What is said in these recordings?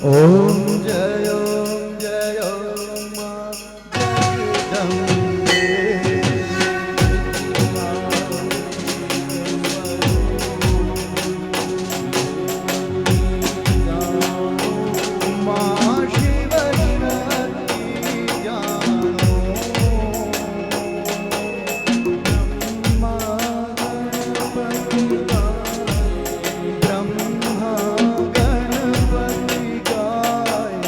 ઓમ જય જય મા જગદંબે મા શિવ શક્તિ જાણો બ્રહ્મા ગણપતિ ગાય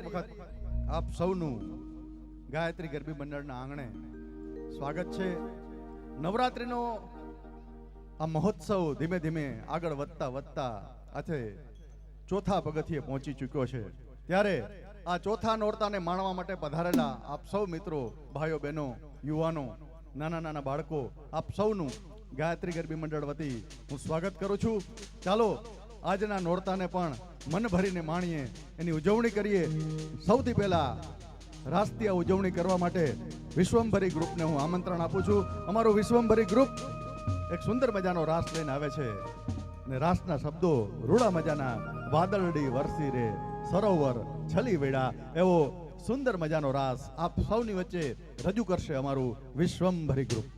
એક વખત આપ સૌનું ગાયત્રી ગરબી મંડળના આંગણે સ્વાગત છે. નવરાત્રિનો આ મહોત્સવ ધીમે ધીમે આગળ વધતા આજે ચોથા પગથિયે પહોંચી ચૂક્યો છે. ત્યારે આ ચોથા નોરતાને માણવા માટે પધારેલા આપ સૌ મિત્રો, ભાઈઓ, બહેનો, યુવાનો, નાના નાના બાળકો, આપ સૌનું ગાયત્રી ગરબી મંડળ વતી હું સ્વાગત કરું છું. ચાલો આજના નોરતાને પણ મન ભરીને માણીએ, એની ઉજવણી કરીએ. સૌથી પહેલા રાષ્ટ્રીય ઉજવણી કરવા માટે વિશ્વંભરી ગ્રુપને હું આમંત્રણ આપું છું. અમારું વિશ્વંભરી ગ્રુપ એક સુંદર મજાનો રાસ લઈને આવે છે અને રાસના શબ્દો રૂડા મજાના વાદળડી વરસી રે સરોવર છલી વેડા, એવો સુંદર મજાનો રાસ આપ સૌની વચ્ચે રજૂ કરશે અમારું વિશ્વંભરી ગ્રુપ.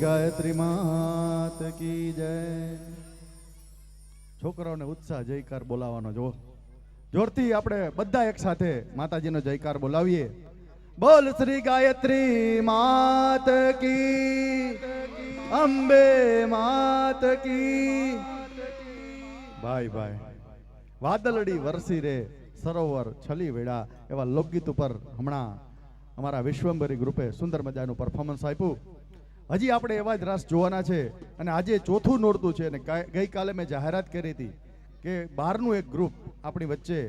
ગાયત્રી માત કી જય. છોકરાઓને ઉત્સાહ જયકાર બોલાવવાનો જો જોરથી આપણે બધા એક સાથે માતાજીનો જયકાર બોલાવીએ. બોલ શ્રી ગાયત્રી માત કી, અંબે માત કી. ભાઈ ભાઈ વાદળડી વરસી રે સરોવર છલી વેળા એવા લોકગીત ઉપર હમણાં અમારા વિશ્વંભરી ગ્રુપે સુંદર મજાનું પરફોર્મન્સ આપ્યું. હજી આપણે એવા જ રાસ જોવાના છે અને આજે ચોથું નોરતું છે અને ગઈકાલે મેં જાહેરાત કરી હતી કે બહારનું એક ગ્રુપ આપણી વચ્ચે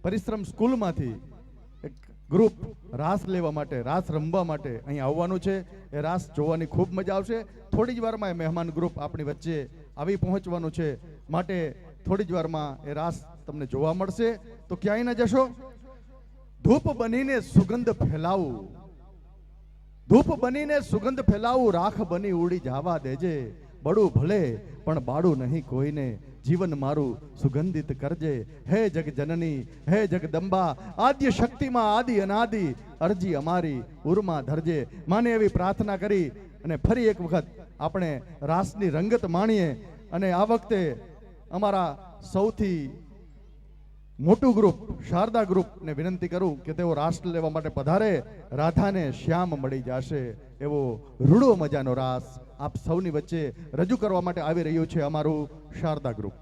પરિશ્રમ સ્કૂલમાંથી એક ગ્રુપ રાસ લેવા માટે, રાસ રમવા માટે અહીં આવવાનું છે. એ રાસ જોવાની ખૂબ મજા આવશે. થોડી જ વારમાં એ મહેમાન ગ્રુપ આપણી વચ્ચે આવી પહોંચવાનું છે, માટે થોડી જ વારમાં એ રાસ તમને જોવા મળશે. તો ક્યાંય ન જશો. ધૂપ બનીને સુગંધ ફેલાવું, ધૂપ બનીને સુગંધ ફેલાવું, રાખ બની ઉડી જવા દેજે. બડું ભલે પણ બાળું નહીં કોઈને, જીવન મારું સુગંધિત કરજે. હે જગ જનની, હે જગદંબા, આદ્ય શક્તિમાં આદિ અનાદિ, અરજી અમારી ઉરમાં ધરજે. માને એવી પ્રાર્થના કરી અને ફરી એક વખત આપણે રાસની રંગત માણીએ. અને આ વખતે અમારા સૌથી મોટું ગ્રુપ શારદા ગ્રુપને વિનંતી કરું કે તેઓ રાસ લેવા માટે પધારે. રાધાને શ્યામ મળી જશે એવો રૂડો મજાનો રાસ આપ સૌની વચ્ચે રજૂ કરવા માટે આવી રહ્યું છે અમારું શારદા ગ્રુપ.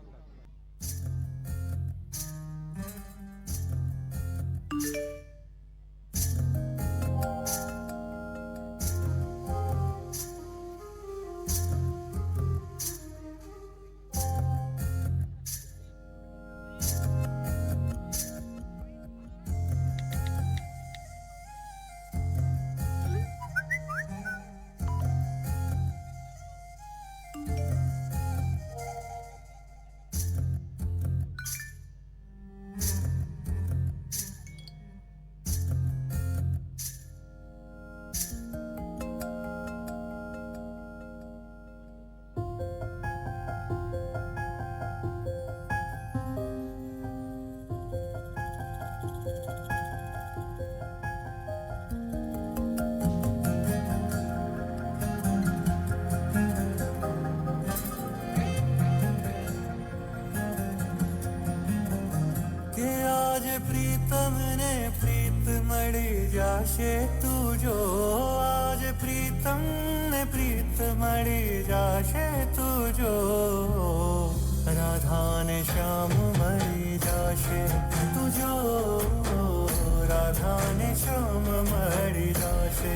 પ્રીતમ ને પ્રીત મળી જાશે તું જો આજ પ્રીતમ ને પ્રીત મળી જાશે તું જો રાધા ને શ્યામ મળી જાશે તું જો રાધા ને શ્યામ મળી જાશે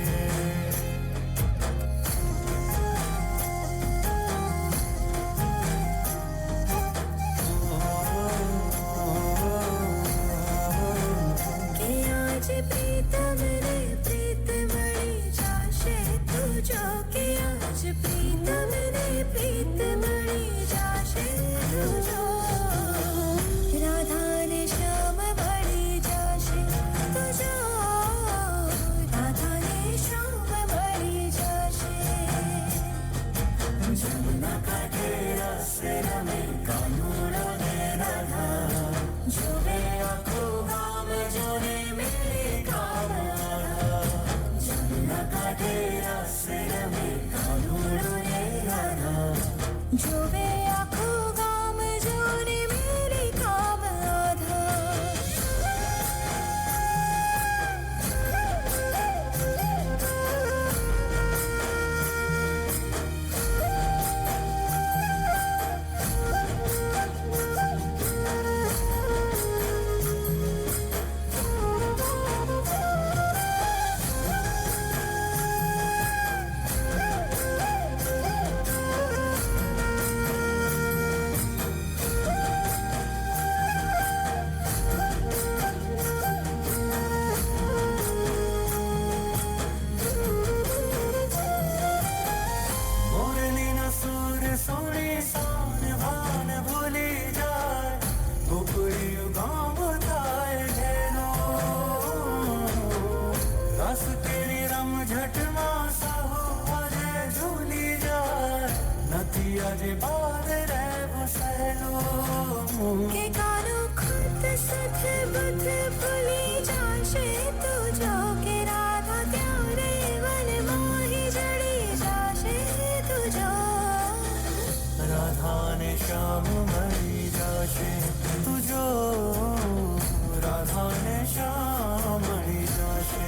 प्रीतम ने प्रीत मणि जाशे तुझो के आज प्रीतम ने प्रीत मणि जाशे तुझो राधा ने श्याम मणि जाशे तुझो राधा ने श्याम मणि जाशे जमुना कांठे रसे रमे कानूड़ा ने राधा जोवे आँखों गाम जोने जोवे आँखों गाम जोने मेरे काम आधा આજે બાદ રે બસેલો કે કાનો ખુદ સથ બુદ્ધ ભૂલી જાશે તુજો કે રાધા ત્યારે વન મોહી જડી જાશે તુજો રાધા ને શ્યામ મળી જાશે તુજો રાધા ને શ્યામ મળી જાશે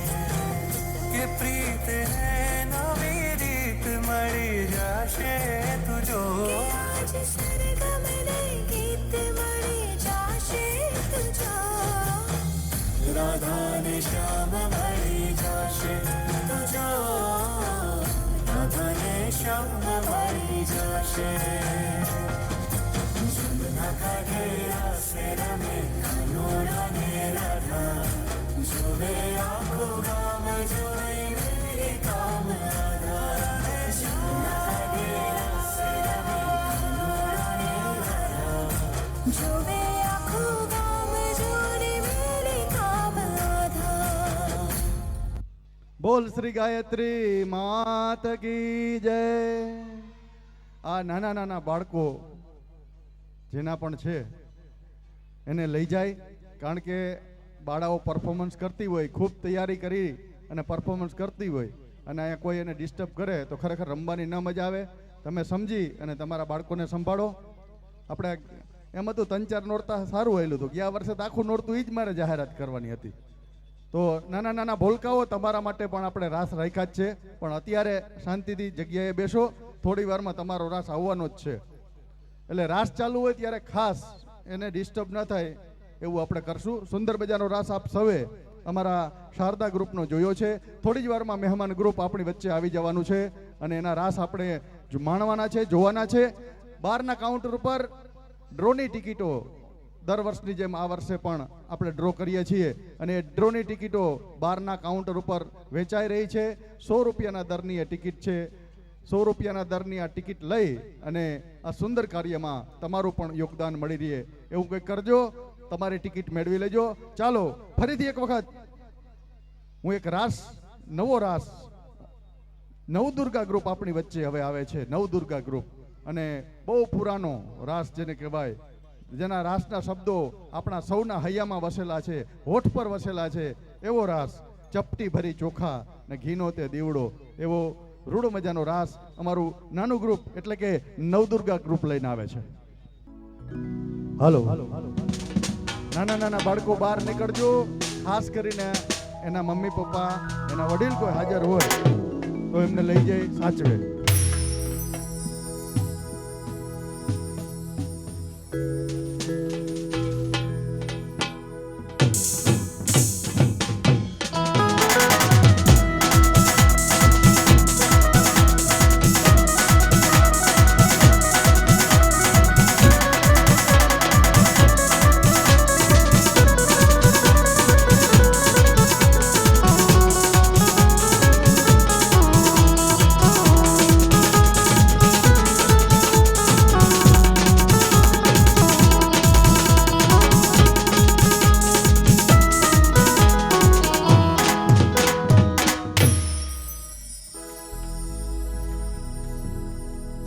કે પ્રીત હે નવી રીત મળી જાશે तुझो आज सरगम ने गीत मणि जाशे तुझो राधा ने श्याम मणि जाशे तुझो राधा ने श्याम मणि जाशे जमुना कांठे रसे रमे कानूड़ा ने राधा जोवे आँखों गाम जोवे मेरे काम राधा जमुना जोवे आँखों गाम जोने मेरे काम आधा બોલ શ્રી ગાયત્રી માત કી જય. આ નાના નાના બાળકો જેના પણ છે એને લઈ જાય, કારણ કે બાળાઓ પરફોર્મન્સ કરતી હોય, ખૂબ તૈયારી કરી અને પરફોર્મન્સ કરતી હોય અને અહીંયા કોઈ એને ડિસ્ટર્બ કરે તો ખરેખર રમવાની ન મજા આવે. તમે સમજી અને તમારા બાળકોને સંભાળો. આપણે એમ હતું 3-4 નોરતા સારું આવેલું હતું, ગયા વર્ષે તો આખું નોરતું એ જ મારે જાહેરાત કરવાની હતી. તો નાના નાના ભોલકાઓ તમારા માટે પણ આપણે રાસ રાખ્યા જ છે, પણ અત્યારે શાંતિથી જગ્યાએ બેસો, થોડી વારમાં તમારો રાસ આવવાનો જ છે. એટલે રાસ ચાલુ હોય ત્યારે ખાસ એને ડિસ્ટર્બ ન થાય એવું આપણે કરશું. સુંદર મજાનો રાસ આપ સૌએ અમારા શારદા ગ્રુપનો જોયો છે. થોડી જ વારમાં મહેમાન ગ્રુપ આપણી વચ્ચે આવી જવાનું છે અને એના રાસ આપણે માણવાના છે, જોવાના છે. બહારના કાઉન્ટર ઉપર ડ્રોની ટિકિટો દર વર્ષની જેમ આ વર્ષે પણ આપણે ડ્રો કરીએ છીએ અને એ ડ્રોની ટિકિટો બહારના કાઉન્ટર ઉપર વેચાઈ રહી છે. 100 રૂપિયાના દરની એ ટિકિટ છે. 100 રૂપિયાના દરની આ ટિકિટ લઈ અને આ સુંદર કાર્યમાં તમારું પણ યોગદાન મળી રહે એવું કંઈક કરજો. તમારી ટિકિટ મેળવી લેજો. ચાલો ફરીથી એક વખત હું એક રાસ, નવો રાસ, નવદુર્ગા ગ્રુપ આપણી વચ્ચે હવે આવે છે. નવદુર્ગા ગ્રુપ અને બહુ પુરાનો રાસ જેને કહેવાય, જેના રાસના શબ્દો આપણા સૌના હૈયામાં વસેલા છે, હોઠ પર વસેલા છે. એવો રાસ, ચપટી ભરી ચોખા ને ઘીનો તે દીવડો, એવો રૂડો મજાનો રાસ અમારું નાનું ગ્રુપ એટલે કે નવદુર્ગા ગ્રુપ લઈને આવે છે. હાલો. નાના નાના બાળકો બહાર નીકળજો, ખાસ કરીને એના મમ્મી પપ્પા એના વડીલ કોઈ હાજર હોય તો એમને લઈ જઈ સાચવે.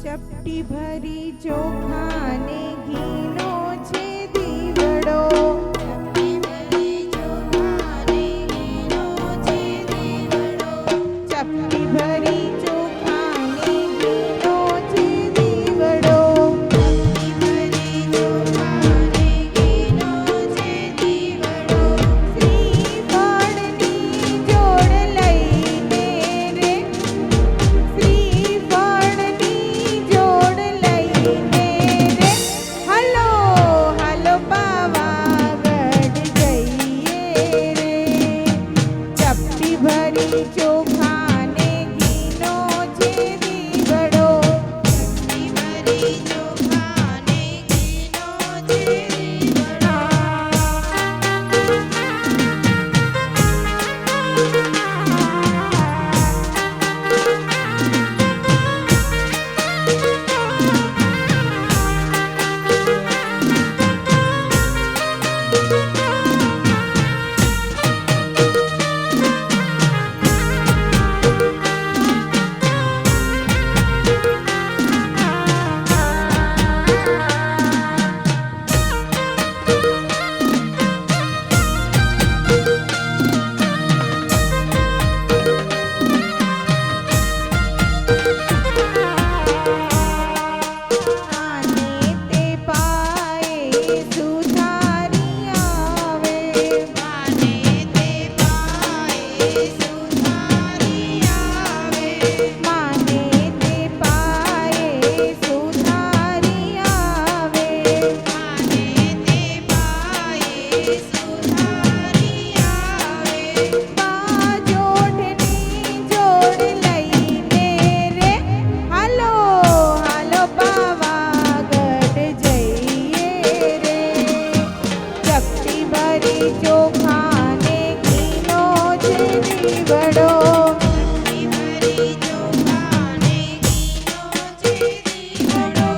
ચપટી ભરી ચોખા ને ઘીનો છે દીવડો, ચપટી ભરી ચોખા ને ઘીનો છે દીવડો, ચપટી ભરી ચોખા ને ઘીનો છે દીવડો, ચપટી ભરી ચોખા ને ઘીનો છે દીવડો, શ્રીફળની જોડ લઈને રે, શ્રીફળની જોડ લઈને રે, હલો હલો પાવાગઢ જઈએ રે, ચપટી ભરી ચોખા ને ઘીનો છે દીવડો, ચપટી ભરી ચોખા ને ઘીનો છે દીવડો. આને તે પાયે સુધારી આવે, આને તે પાયે સુધારી આવે, માને તે પાયે સુધારી આવે, માને તે પાયે સુધારી આવે, બાજોઠની જોડ લઈને રે, હાલો હાલો પાવાગઢ જઈએ રે, ચપટી ભરી ચોખા ને ઘીનો છે દીવડો, ચપટી ભરી ચોખા ને ઘીનો છે દીવડો.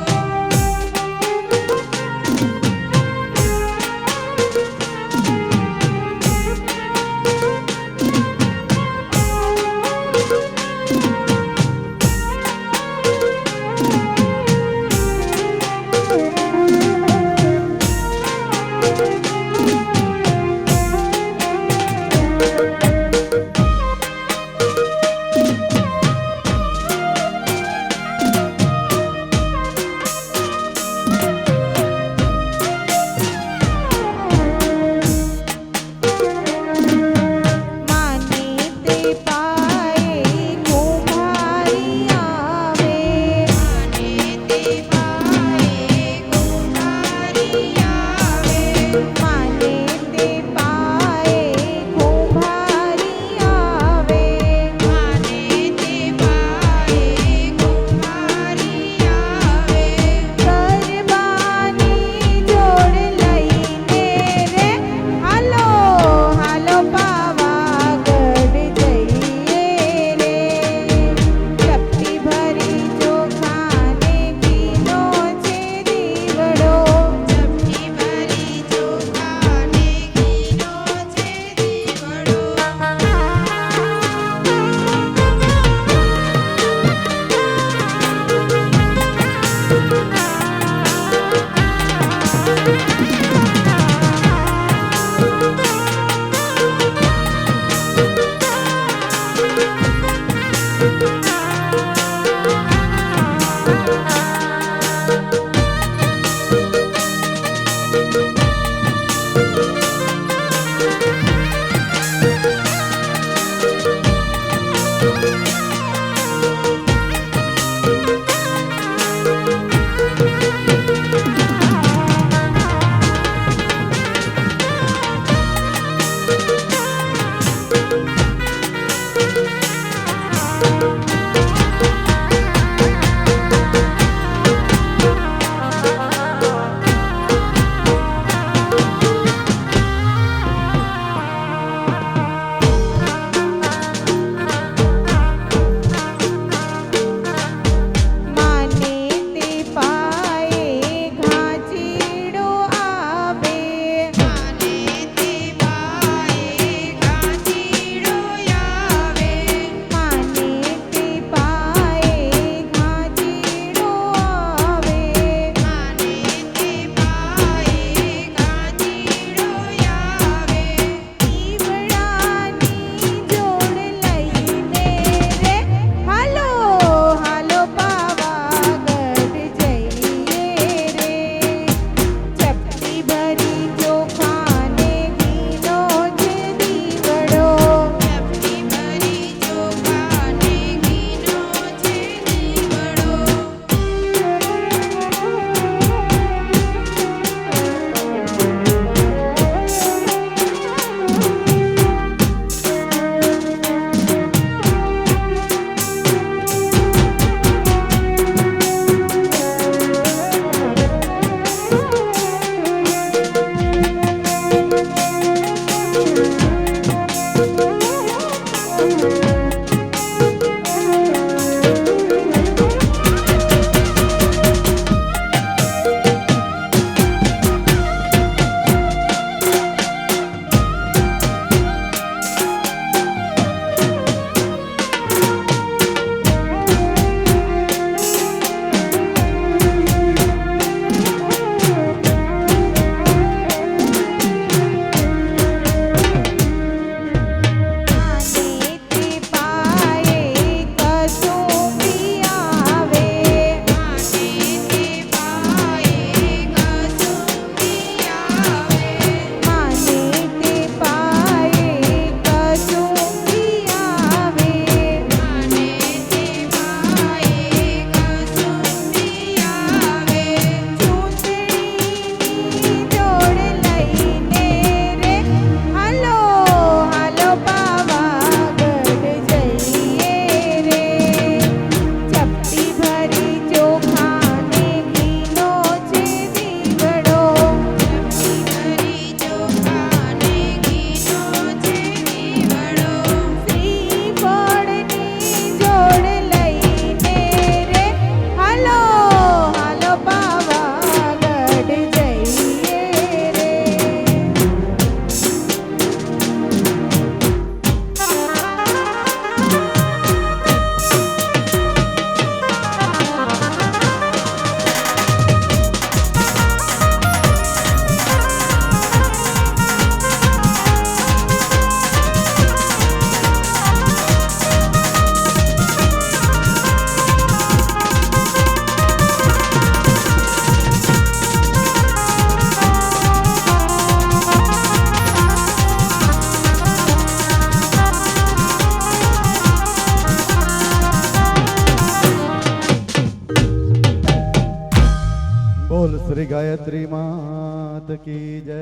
શ્રી ગાયત્રી માત કી જય.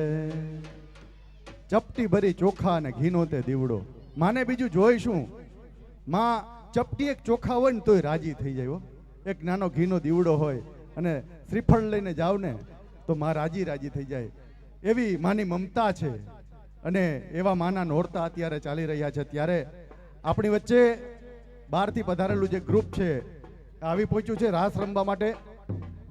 ચપટી ભરી ચોખા અને ઘીનો તે દીવડો. માને બીજું જોઈશું, માં ચપટી એક ચોખા હોય ને તોય રાજી થઈ જાય હો. એક નાનો ઘીનો દીવડો હોય અને શ્રીફળ લઈને જાવ ને તો માં રાજી રાજી થઈ જાય. એવી માની મમતા છે અને એવા માના નોરતા અત્યારે ચાલી રહ્યા છે. ત્યારે આપણી વચ્ચે બહારથી પધારેલું જે ગ્રુપ છે આવી પહોંચ્યું છે રાસ રમવા માટે.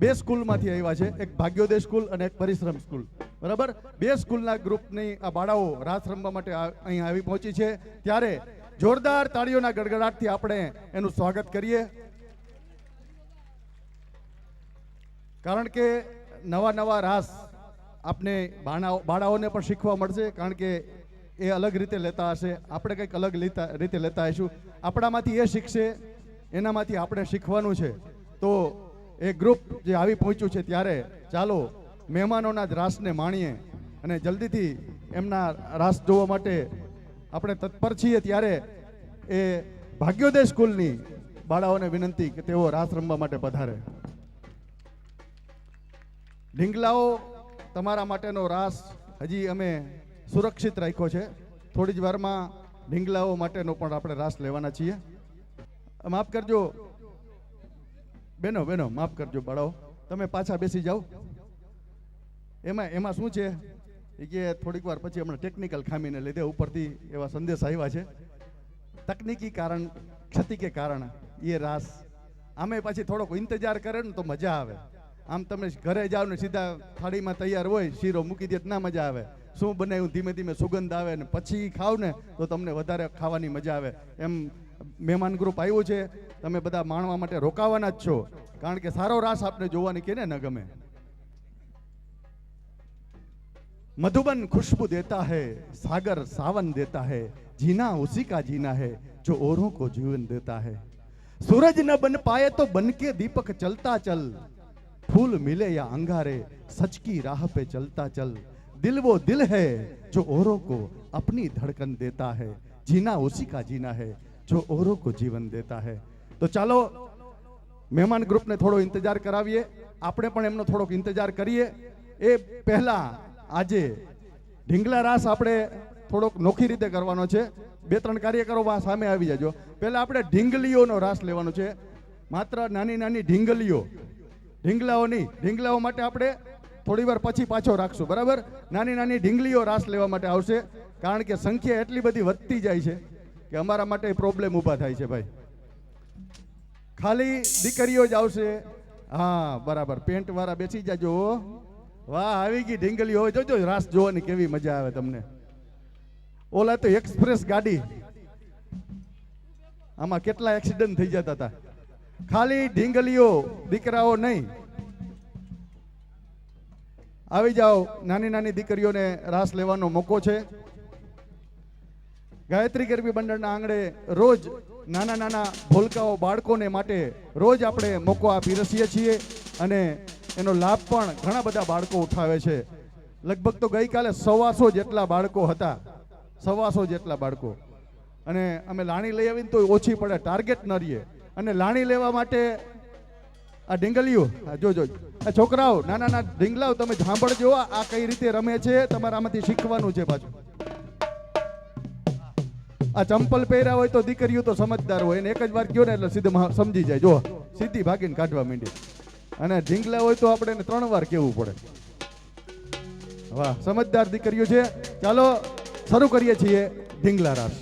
બે સ્કૂલમાંથી આવ્યા છે, એક ભાગ્યોદય સ્કૂલ અને એક પરિશ્રમ સ્કૂલ, બરાબર. બે સ્કૂલના ગ્રુપની આ બાળાઓ રાસ રમવા માટે અહીં આવી પહોંચી છે. ત્યારે જોરદાર તાળીઓના ગડગડાટથી આપણે એનું સ્વાગત કરીએ. કારણ કે નવા નવા રાસ આપને બાળાઓને પણ શીખવા મળશે, કારણ કે એ અલગ રીતે લેતા હશે, આપણે કંઈક અલગ રીતે લેતા હશું. આપણામાંથી એ શીખશે, એનામાંથી આપણે શીખવાનું છે. તો એ ગ્રુપ જે આવી પહોંચ્યું છે ત્યારે ચાલો મહેમાનોના જ રાસને માણીએ અને જલ્દીથી એમના રાસ જોવા માટે આપણે તત્પર છીએ. ત્યારે એ ભાગ્યોદય સ્કૂલની બાળાઓને વિનંતી કે તેઓ રાસ રમવા માટે પધારે. ઢીંગલાઓ તમારા માટેનો રાસ હજી અમે સુરક્ષિત રાખ્યો છે. થોડી જ વારમાં ઢીંગલાઓ માટેનો પણ આપણે રાસ લેવાના છીએ. માફ કરજો બેનો, માફ કરજો બાળાઓ, તમે પાછા બેસી જાઓ. એમાં શું છે કે થોડીક વાર પછી હમણાં ટેકનિકલ ખામીને લીધે ઉપરથી એવા સંદેશ આવ્યા છે. તકનીકી કારણ, ક્ષતિ કે કારણ એ રાસ આમે પછી થોડોક ઇંતજાર કરે ને તો મજા આવે. આમ તમે ઘરે જાઓ ને સીધા થાળીમાં તૈયાર હોય, શીરો મૂકી દે ના મજા આવે. શું બનાવ્યું ધીમે ધીમે સુગંધ આવે ને પછી ખાવ ને તો તમને વધારે ખાવાની મજા આવે. એમ મહેમાન ગ્રુપ આવ્યું છે, તમે બધા માણવા માટે રોકાવાના જ છો, કારણ કે સારો રાસ આપને જોવાની કેને ન ગમે. मधुबन खुशबू देता है, सागर सावन देता है, जीना उसी का जीना है जो औरों को जीवन देता है. सूरज न बन पाए तो बन के दीपक चलता चल, फूल मिले या अंगारे सच की राह पे चलता चल. दिल वो दिल है जो औरों को अपनी धड़कन देता है, जीना उसी का जीना है जो औरों को जीवन देता है. तो ચાલો મહેમાન ગ્રુપને થોડો ઇંતજાર કરાવીએ, આપણે પણ એમનો થોડોક ઇંતજાર કરીએ. એ પહેલા આજે ઢીંગલા રાસ આપણે થોડોક નોખી રીતે કરવાનો છે. 2-3 કાર્યકરો સામે આવી જાજો. પહેલા આપણે ઢીંગલીઓનો રાસ લેવાનો છે, માત્ર નાની નાની ઢીંગલીઓ, ઢીંગલાઓ નહીં. ઢીંગલાઓ માટે આપણે થોડી વાર પછી પાછો રાખશું, બરાબર. નાની નાની ઢીંગલીઓ રાસ લેવા માટે આવશે, કારણ કે સંખ્યા એટલી બધી વધતી જાય છે કે અમારા માટે પ્રોબ્લેમ ઊભા થાય છે ભાઈ. ખાલી દીકરીઓ જ આવશે. હા બરાબર, પેન્ટ વાળા બેસી જાજો. વાહ, આવી ગઈ ઢીંગલી હોય, જોજો રાસ જોવાની કેવી મજા આવે તમને. ઓલા તો એક્સપ્રેસ ગાડી, આમાં કેટલા એક્સિડન્ટ થઈ જતા હતા. ખાલી ઢીંગલીઓ, દીકરાઓ નહીં. આવી જાઓ, નાની નાની દીકરીઓને રાસ લેવાનો મોકો છે. ગાયત્રી ગરબી મંડળના આંગણે રોજ નાના નાના ભોલકાઓ બાળકોને માટે રોજ આપણે મોકો પીરસીએ છીએ અને એનો લાભ પણ ઘણા બધા બાળકો ઉઠાવે છે. લગભગ તો ગઈકાલે 125 જેટલા બાળકો હતા, 125 જેટલા બાળકો. અને અમે લાણી લઈ આવીને તો ઓછી પડે, ટાર્ગેટ ન રહીએ. અને લાણી લેવા માટે આ ઢીંગલીઓ જોજો, આ છોકરાઓ નાના નાના ઢીંગલાઓ તમે સાંભળજો, આ કઈ રીતે રમે છે, તમારે આમાંથી શીખવાનું છે. પાછું આ ચંપલ પહેર્યા હોય તો દીકરીઓ તો સમજદાર હોય, એને એક જ વાર કયો ને એટલે સીધું સમજી જાય. જો સીધી ભાગીને કાઢવા માંડી. અને ઢીંગલા હોય તો આપણે એને 3 વાર કહેવું પડે. વાહ, સમજદાર દીકરીઓ છે. ચાલો શરૂ કરીએ છીએ ઢીંગલા રાસ.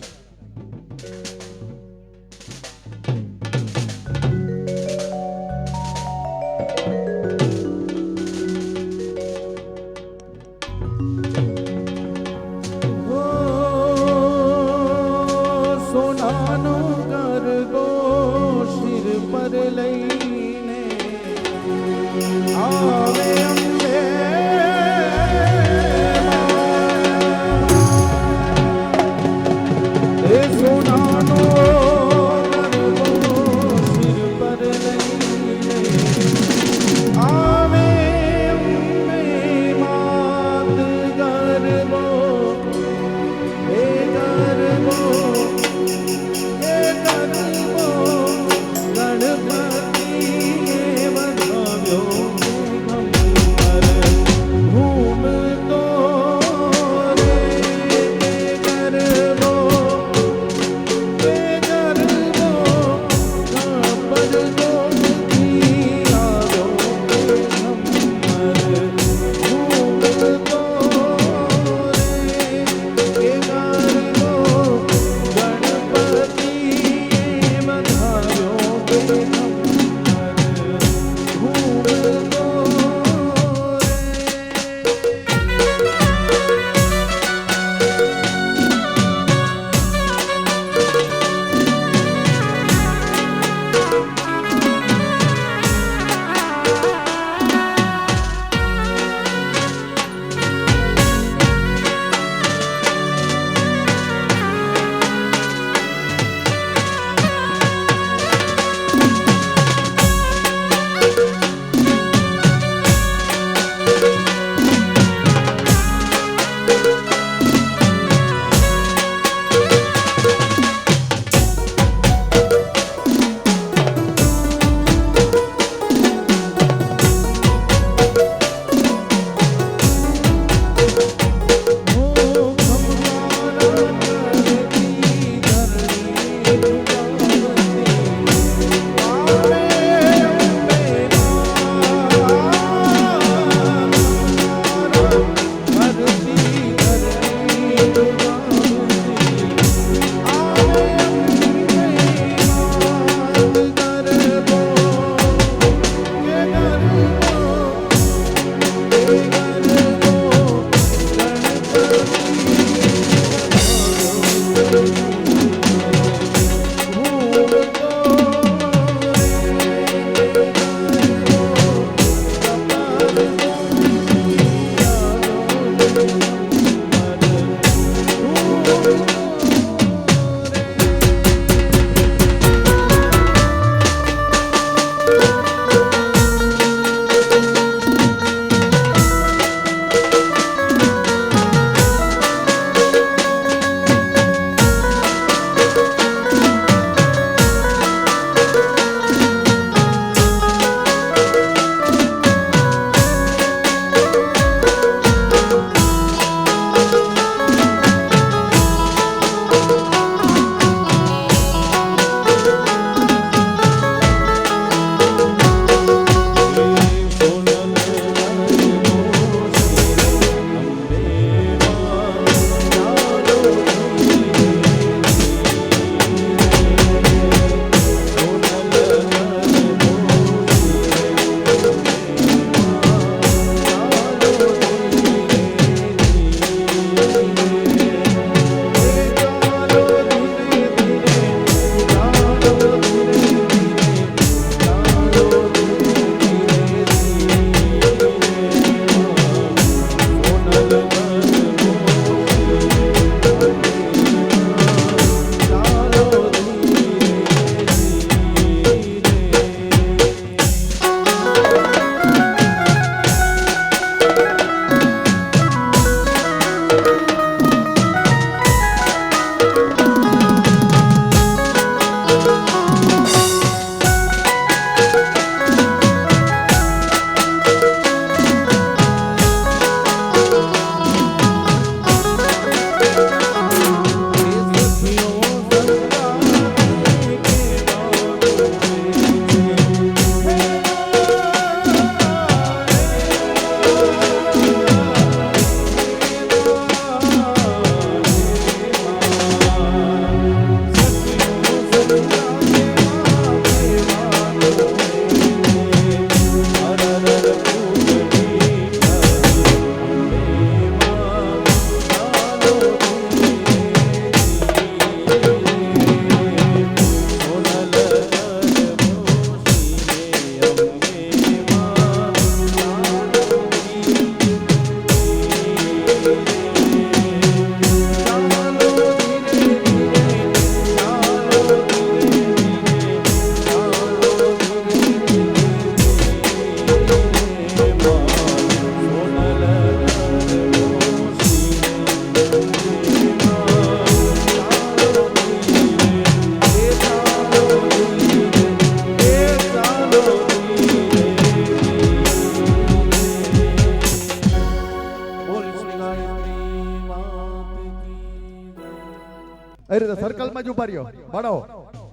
એ રીતે સર્કલમાં જ ઉભા રહ્યો બાળો.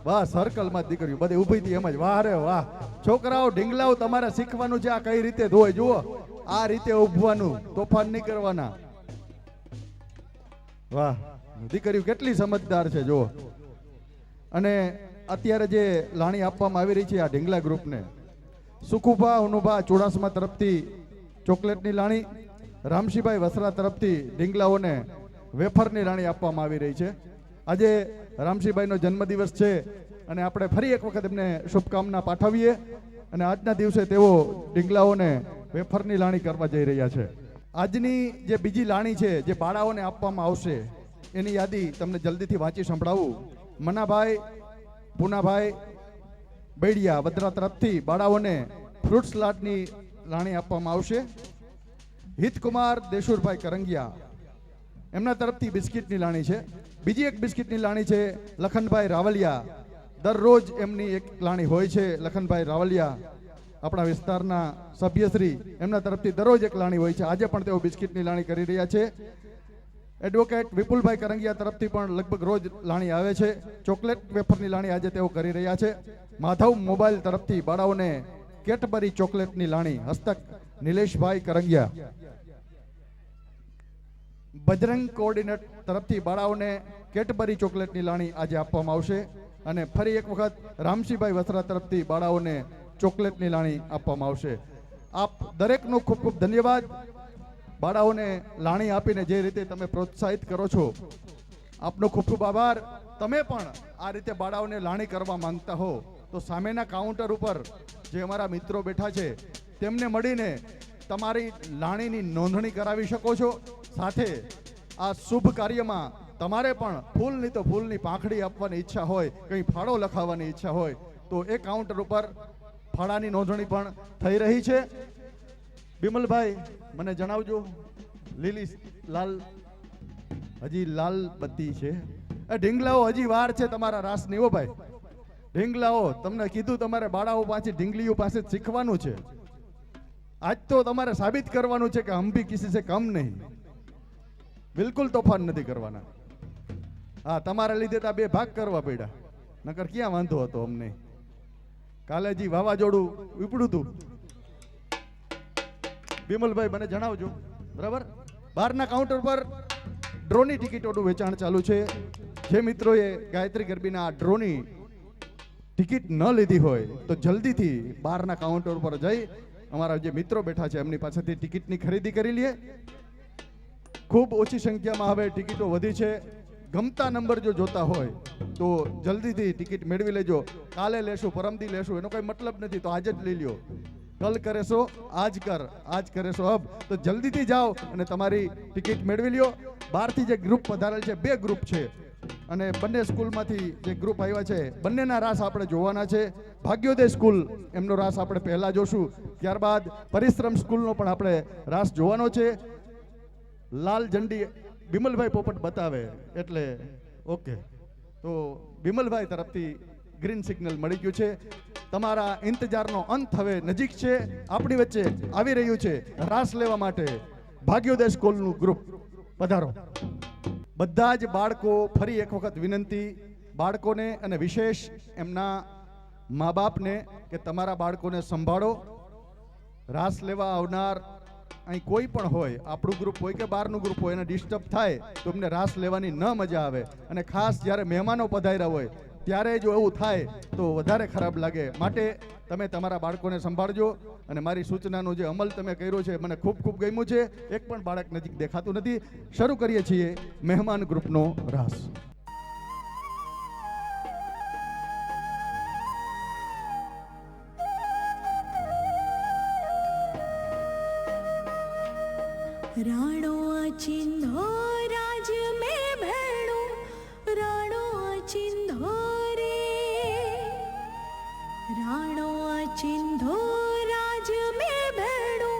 વાહ, સર્કલમાં જ દીકરીઓ બધી ઊભી હતી એમ જ. વાહ રે વાહ. છોકરાઓ ઢીંગલાઓ તમારે શીખવાનું છે આ કઈ રીતે ધોય. જુઓ આ રીતે ઉભવાનું, તોફાન નહીં કરવાના. વાહ, દીકરીઓ કેટલી સમજદાર છે જુઓ. અને અત્યારે જે લાણી આપવામાં આવી રહી છે આ ઢીંગલા ગ્રુપને, સુખુભા ઉનુભા ચુડાસમા તરફથી ચોકલેટની લાણી, રામશીભાઈ વસરા તરફથી ઢીંગલાઓને વેફરની લાણી આપવામાં આવી રહી છે. આજે રામશીભાઈનો જન્મદિવસ છે અને આપણે ફરી એક વખત એમને શુભકામના પાઠવીએ. અને આજના દિવસે તેઓ ઢીંગલાઓને વેફરની લાણી કરવા જઈ રહ્યા છે. આજની જે બીજી લાણી છે જે બાળાઓને આપવામાં આવશે એની યાદી તમને જલ્દીથી વાંચી સંભળાવું. મનાભાઈ પૂનાભાઈ બૈડિયા વડરા તરફથી બાળાઓને ફ્રૂટ સલાડની લાણી આપવામાં આવશે. હિતકુમાર દેશુરભાઈ કરંગિયા એમના તરફથી બિસ્કિટની લાણી છે. બીજી એક બિસ્કિટની લાણી છે લખનભાઈ રાવલિયા. દરરોજ એમની એક લાણી હોય છે. લખનભાઈ રાવલિયા આપણા વિસ્તારના સભ્યશ્રી, એમના તરફથી દરરોજ એક લાણી હોય છે. આજે પણ તેઓ બિસ્કિટની લાણી કરી રહ્યા છે. એડવોકેટ વિપુલભાઈ કરંગિયા તરફથી પણ લગભગ રોજ લાણી આવે છે. ચોકલેટ વેફરની લાણી આજે તેઓ કરી રહ્યા છે. માધવ મોબાઈલ તરફથી બાળાઓને કેટબરી ચોકલેટની લાણી, હસ્તક નિલેશભાઈ કરંગિયા. બજરંગ કોઓર્ડિનેટ તરફથી બાળાઓને કેટબરી ચોકલેટની લાણી આજે આપવામાં આવશે. અને ફરી એક વખત રામશીભાઈ વસરા તરફથી બાળાઓને ચોકલેટની લાણી આપવામાં આવશે. આપ દરેકનો ખૂબ ખૂબ ધન્યવાદ. બાળાઓને લાણી આપીને જે રીતે તમે પ્રોત્સાહિત કરો છો, આપનો ખૂબ ખૂબ આભાર. તમે પણ આ રીતે બાળાઓને લાણી કરવા માંગતા હો તો સામેના કાઉન્ટર ઉપર જે અમારા મિત્રો બેઠા છે તેમને મળીને તમારી લાણીની નોંધણી કરાવી શકો છો. સાથે આ શુભ કાર્યમાં તમારે પણ ફૂલની તો ફૂલની પાંખડી આપવાની ઈચ્છા હોય, કંઈ ફાળો લખાવવાની ઈચ્છા હોય તો એ કાઉન્ટર ઉપર ફાળાની નોંધણી પણ થઈ રહી છે. બિમલભાઈ મને જણાવજો. લીલી લાલ, હજી લાલ બત્તી છે. એ ઢીંગલાઓ હજી વાર છે તમારા રાસની. હો ભાઈ ઢીંગલાઓ, તમને કીધું તમારે બાળાઓ પાસે ઢીંગલીઓ પાસે શીખવાનું છે. આજ તો તમારે સાબિત કરવાનું છે કે હમ ભી કિસી સે કમ નહીં. બિલકુલ તોફાન નથી કરવાના. હા, તમારા લીધે તો બે ભાગ કરવા પડ્યા, નકર ક્યાં વાંધો હતો અમને. કાલે જી વાવાઝોડું ઉપડ્યું હતું. બિમલભાઈ મને જણાવજો. બરાબર, બહારના કાઉન્ટર પર ડ્રોની ટિકિટોનું વેચાણ ચાલુ છે. જે મિત્રોએ ગાયત્રી ગરબીના ડ્રોની ટિકિટ ન લીધી હોય તો જલ્દીથી બહારના કાઉન્ટર પર જઈ અમારા જે મિત્રો બેઠા છે એમની પાસેથી ટિકિટની ખરીદી કરી લઈએ. ખૂબ ઓછી સંખ્યામાં હવે ટિકિટો વધી છે. ગમતા નંબર જો જોતા હોય તો જલ્દીથી ટિકિટ મેળવી લેજો. કાલે લેશું, પરમદી લેશું, એનો કોઈ મતલબ નથી. તો આજે જ લઈ લ્યો. કલ કરે સો આજ કર, આજ કરે સો અબ. તો જલ્દીથી જાઓ અને તમારી ટિકિટ મેળવી લ્યો. બહારથી જે ગ્રુપ પધારેલ છે, 2 ગ્રુપ છે અને બંને સ્કૂલમાંથી જે ગ્રુપ આવ્યા છે બંનેના રાસ આપણે જોવાના છે. ભાગ્યોદય સ્કૂલ એમનો રાસ આપણે પહેલા જોશું, ત્યારબાદ પરિશ્રમ સ્કૂલનો પણ આપણે રાસ જોવાનો છે. લાલ ઝંડી બિમલભાઈ પોપટ બતાવે એટલે ઓકે. તો બિમલભાઈ તરફથી ગ્રીન સિગ્નલ મળી ગયું છે. તમારા ઇંતજારનો અંત હવે નજીક છે. આપણી વચ્ચે આવી રહ્યું છે રાસ લેવા માટે ભાગ્યોદય સ્કૂલનું ગ્રુપ. પધારો. બધા જ બાળકો, ફરી એક વખત વિનંતી બાળકોને અને વિશેષ એમના મા બાપને કે તમારા બાળકોને સંભાળો. રાસ લેવા આવનાર અહીં કોઈ પણ હોય, આપણું ગ્રુપ હોય કે બહારનું ગ્રુપ હોય, એને ડિસ્ટર્બ થાય તો એમને રાસ લેવાની ન મજા આવે. અને ખાસ જ્યારે મહેમાનો પધાર્યા હોય ત્યારે જો એવું થાય તો વધારે ખરાબ લાગે. માટે તમે તમારા બાળકોને સંભાળજો. અને મારી સૂચનાનો જે અમલ તમે કર્યો છે મને ખૂબ ખૂબ ગમ્યું છે. એક પણ બાળક નજીક દેખાતું નથી. શરૂ કરીએ છીએ મહેમાન ગ્રુપનો રાસ. राणो चिन्हो राज में भेणो, राणो चिन्हो रे, राणो चिन्हो राज में भेणो,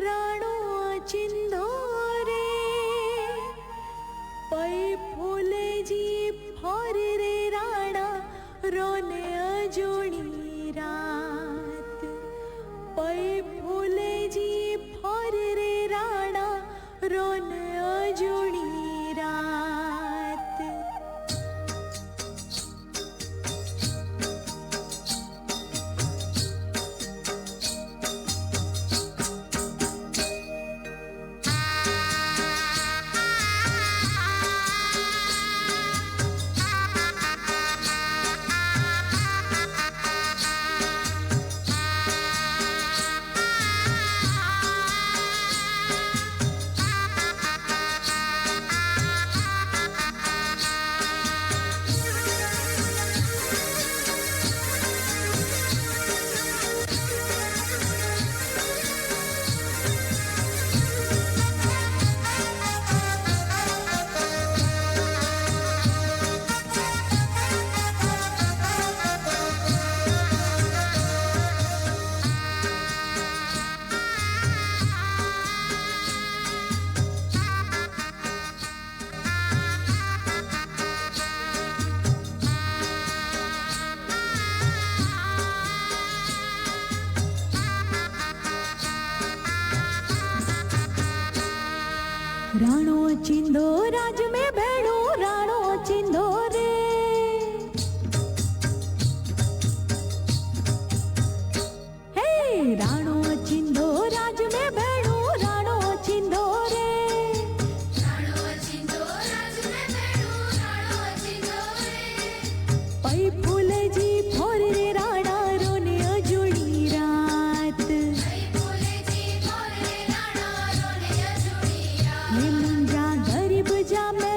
राणो चिन्हो रे, पै फूले जी फर रे राणा रोने अजोणी रात, पै फूले जी फर रे राणा रोने अजोणी चिंधो राज में भेड़ो राणो चिंधो रे हे राणो चिंधो राज में भेड़ो राणो चिंधो रे पै फूले जी फोर रे राणा रोने अजूड़ी रात ये मुंजा गरीब जा में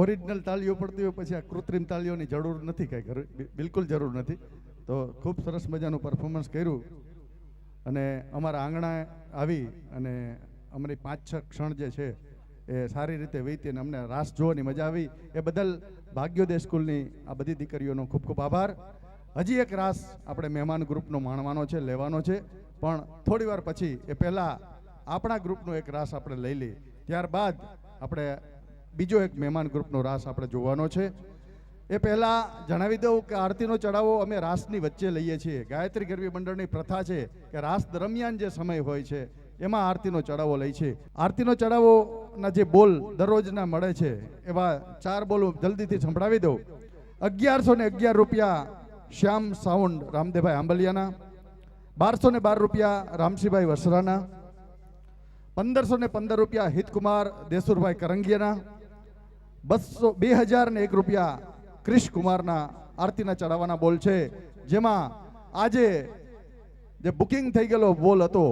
ઓરિજિનલ તાળીઓ પડતી હોય પછી આ કૃત્રિમ તાળીઓની જરૂર નથી, કાંઈ બિલકુલ જરૂર નથી. તો ખૂબ સરસ મજાનું પરફોર્મન્સ કર્યું અને અમારા આંગણા આવી અને અમારી 5-6 ક્ષણ જે છે એ સારી રીતે વીતી અને અમને રાસ જોવાની મજા આવી. એ બદલ ભાગ્યોદય સ્કૂલની આ બધી દીકરીઓનો ખૂબ ખૂબ આભાર. હજી એક રાસ આપણે મહેમાન ગ્રુપનો માણવાનો છે, લેવાનો છે, પણ થોડી વાર પછી એ પહેલાં આપણા ગ્રુપનો એક રાસ આપણે લઈ લઈએ, ત્યારબાદ આપણે બીજો એક મહેમાન ગ્રુપનો રાસ આપણે જોવાનો છે. એ પહેલાં જણાવી દઉં કે આરતીનો ચડાવો અમે રાસની વચ્ચે લઈએ છીએ. ગાયત્રી ગરબી મંડળની પ્રથા છે કે રાસ દરમિયાન જે સમય હોય છે એમાં આરતીનો ચડાવો લઈ છે. આરતીનો ચડાવોના જે બોલ દરરોજના મળે છે એવા 4 બોલ જલ્દીથી સંભળાવી દઉં. 1111 રૂપિયા શ્યામ સાઉન્ડ રામદેવભાઈ આંબલિયાના, 1212 રૂપિયા રામસિંહભાઈ વસરાના, 1515 રૂપિયા હિતકુમાર દેસુરભાઈ કરંગિયાના, 2001 રૂપિયા ક્રિશ કુમારના આરતીના ચડાવવાના બોલ છે. જેમાં આજે જે બુકિંગ થઈ ગયેલો બોલ હતો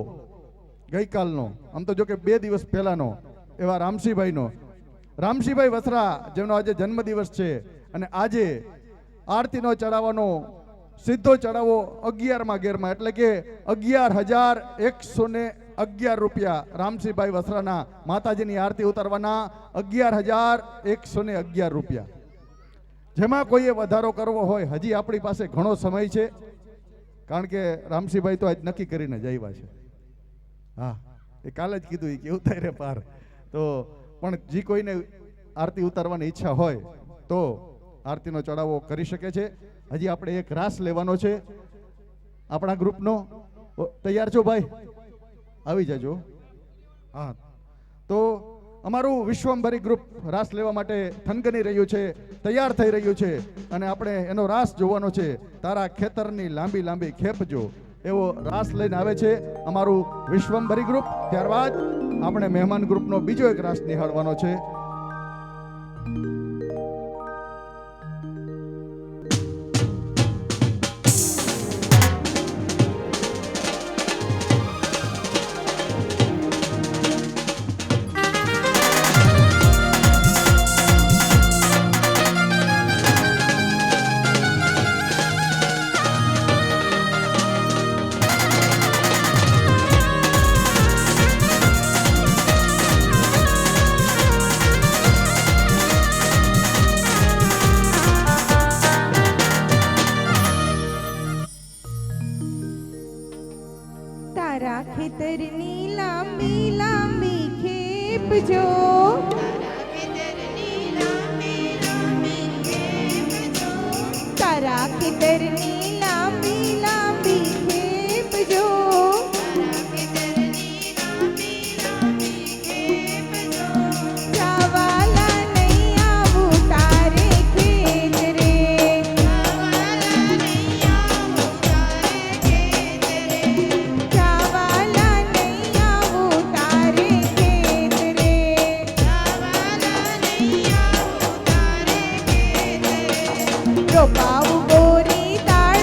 ગઈકાલનો, આમ તો જો કે 2 દિવસ પહેલાનો, એવા રામસિંહભાઈ વસરા, જેમનો આજે જન્મદિવસ છે અને આજે આરતીનો ચડાવવાનો સીધો ચડાવો 11મા ગેરમાં એટલે કે 11,111 રૂપિયા રામસિંહભાઈ વસરાના માતાજીની આરતી ઉતારવાના 11,111 રૂપિયા. જેમાં કોઈએ વધારો કરવો હોય હજી આપણી પાસે ઘણો સમય છે, કારણ કે રામસિંહભાઈ તો આજ નક્કી કરીને જ આવ્યા છે. હા, એ કાલે જ કીધું કે ઉતારે રે પાર. તો પણ જે કોઈને આરતી ઉતારવાની ઈચ્છા હોય તો આરતીનો ચડાવો કરી શકે છે. હજી આપણે એક રાસ લેવાનો છે આપણા ગ્રુપનો. તૈયાર છો ભાઈ? આવી જજો. હા, તો અમારું વિશ્વંભરી ગ્રુપ રાસ લેવા માટે થનગની રહ્યું છે, તૈયાર થઈ રહ્યું છે અને આપણે એનો રાસ જોવાનો છે. તારા ખેતરની લાંબી લાંબી ખેપજો એવો રાસ લઈને આવે છે અમારું વિશ્વંભરી ગ્રુપ. ત્યારબાદ આપણે મહેમાન ગ્રુપનો બીજો એક રાસ નિહાળવાનો છે. તારા ખેતરની લાંબી લાંબી ખેપ જો, તારા ખેતરની લાંબી લાંબી ખેપ જો, ચાવાલા નહીં આવું તારે ખેત રે, ચાવાલા નહીં આવું તારે ખેત રે, રોપાવું બોરી તાળ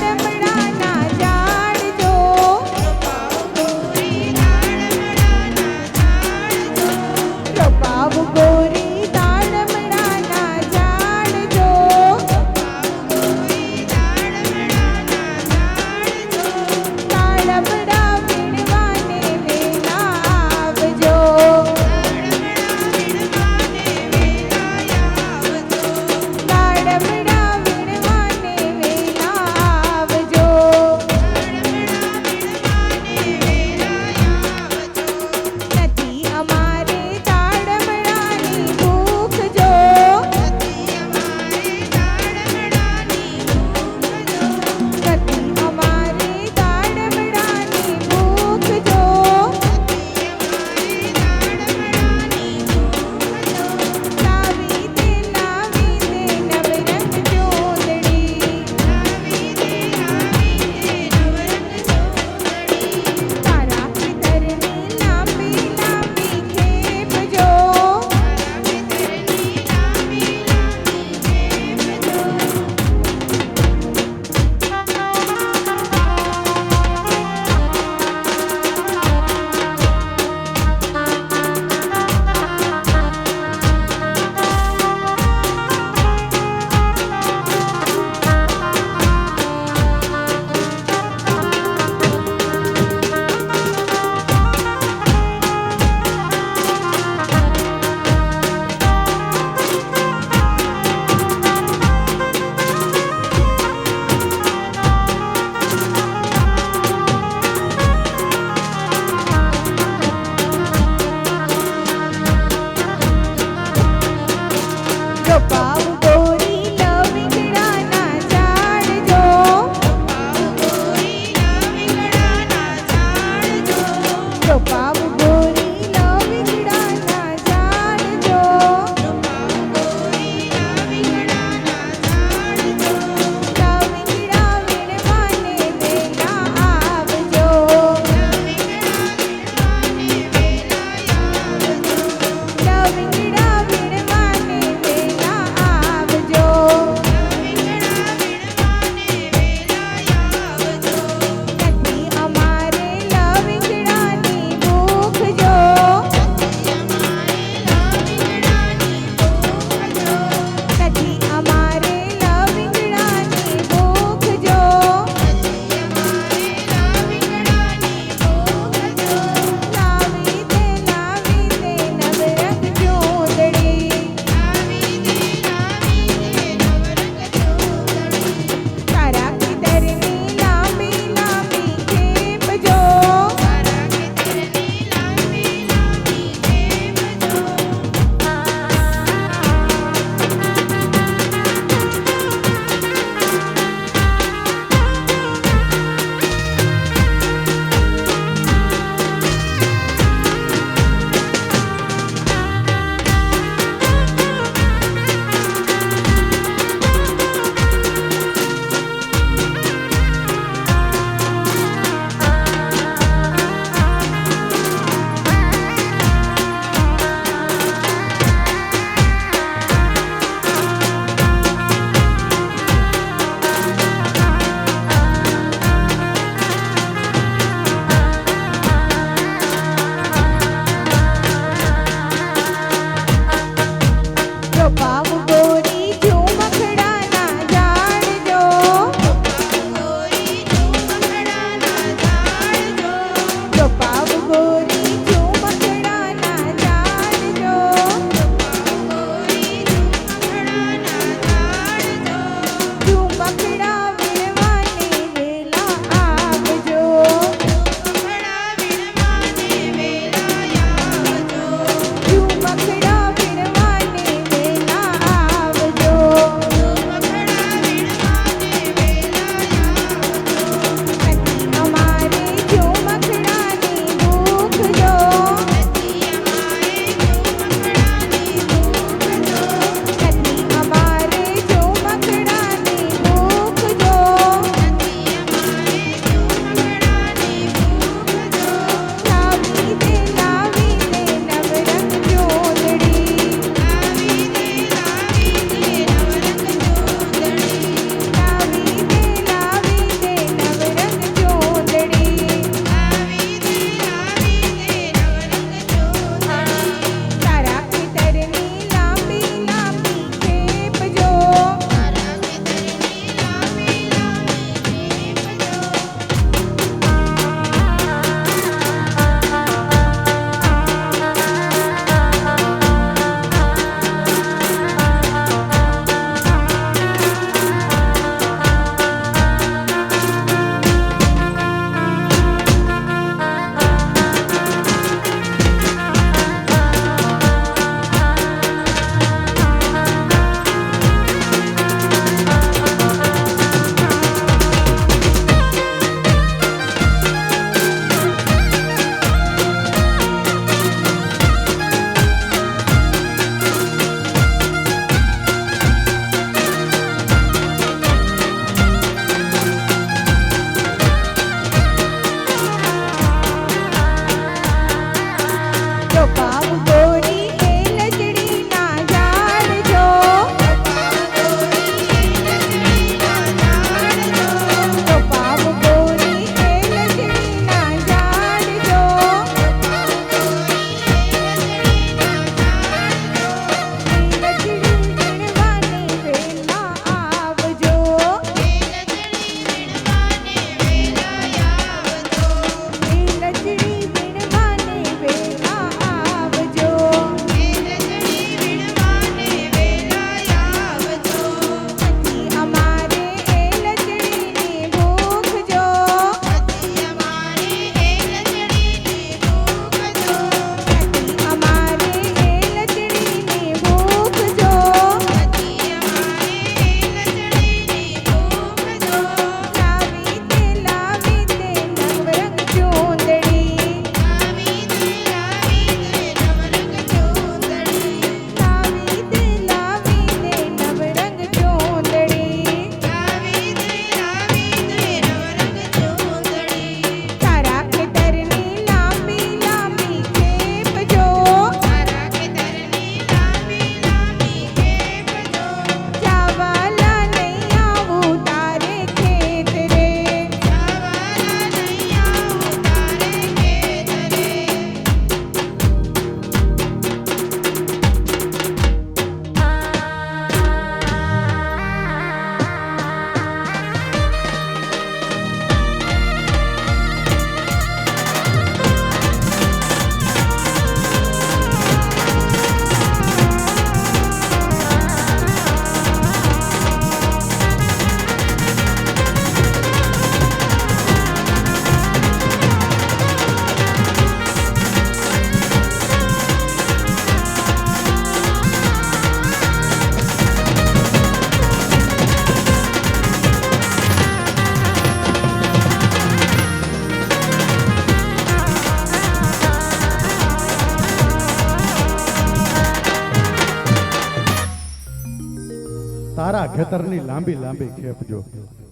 મારા ખેતરની લાંબી લાંબી ખેપજો.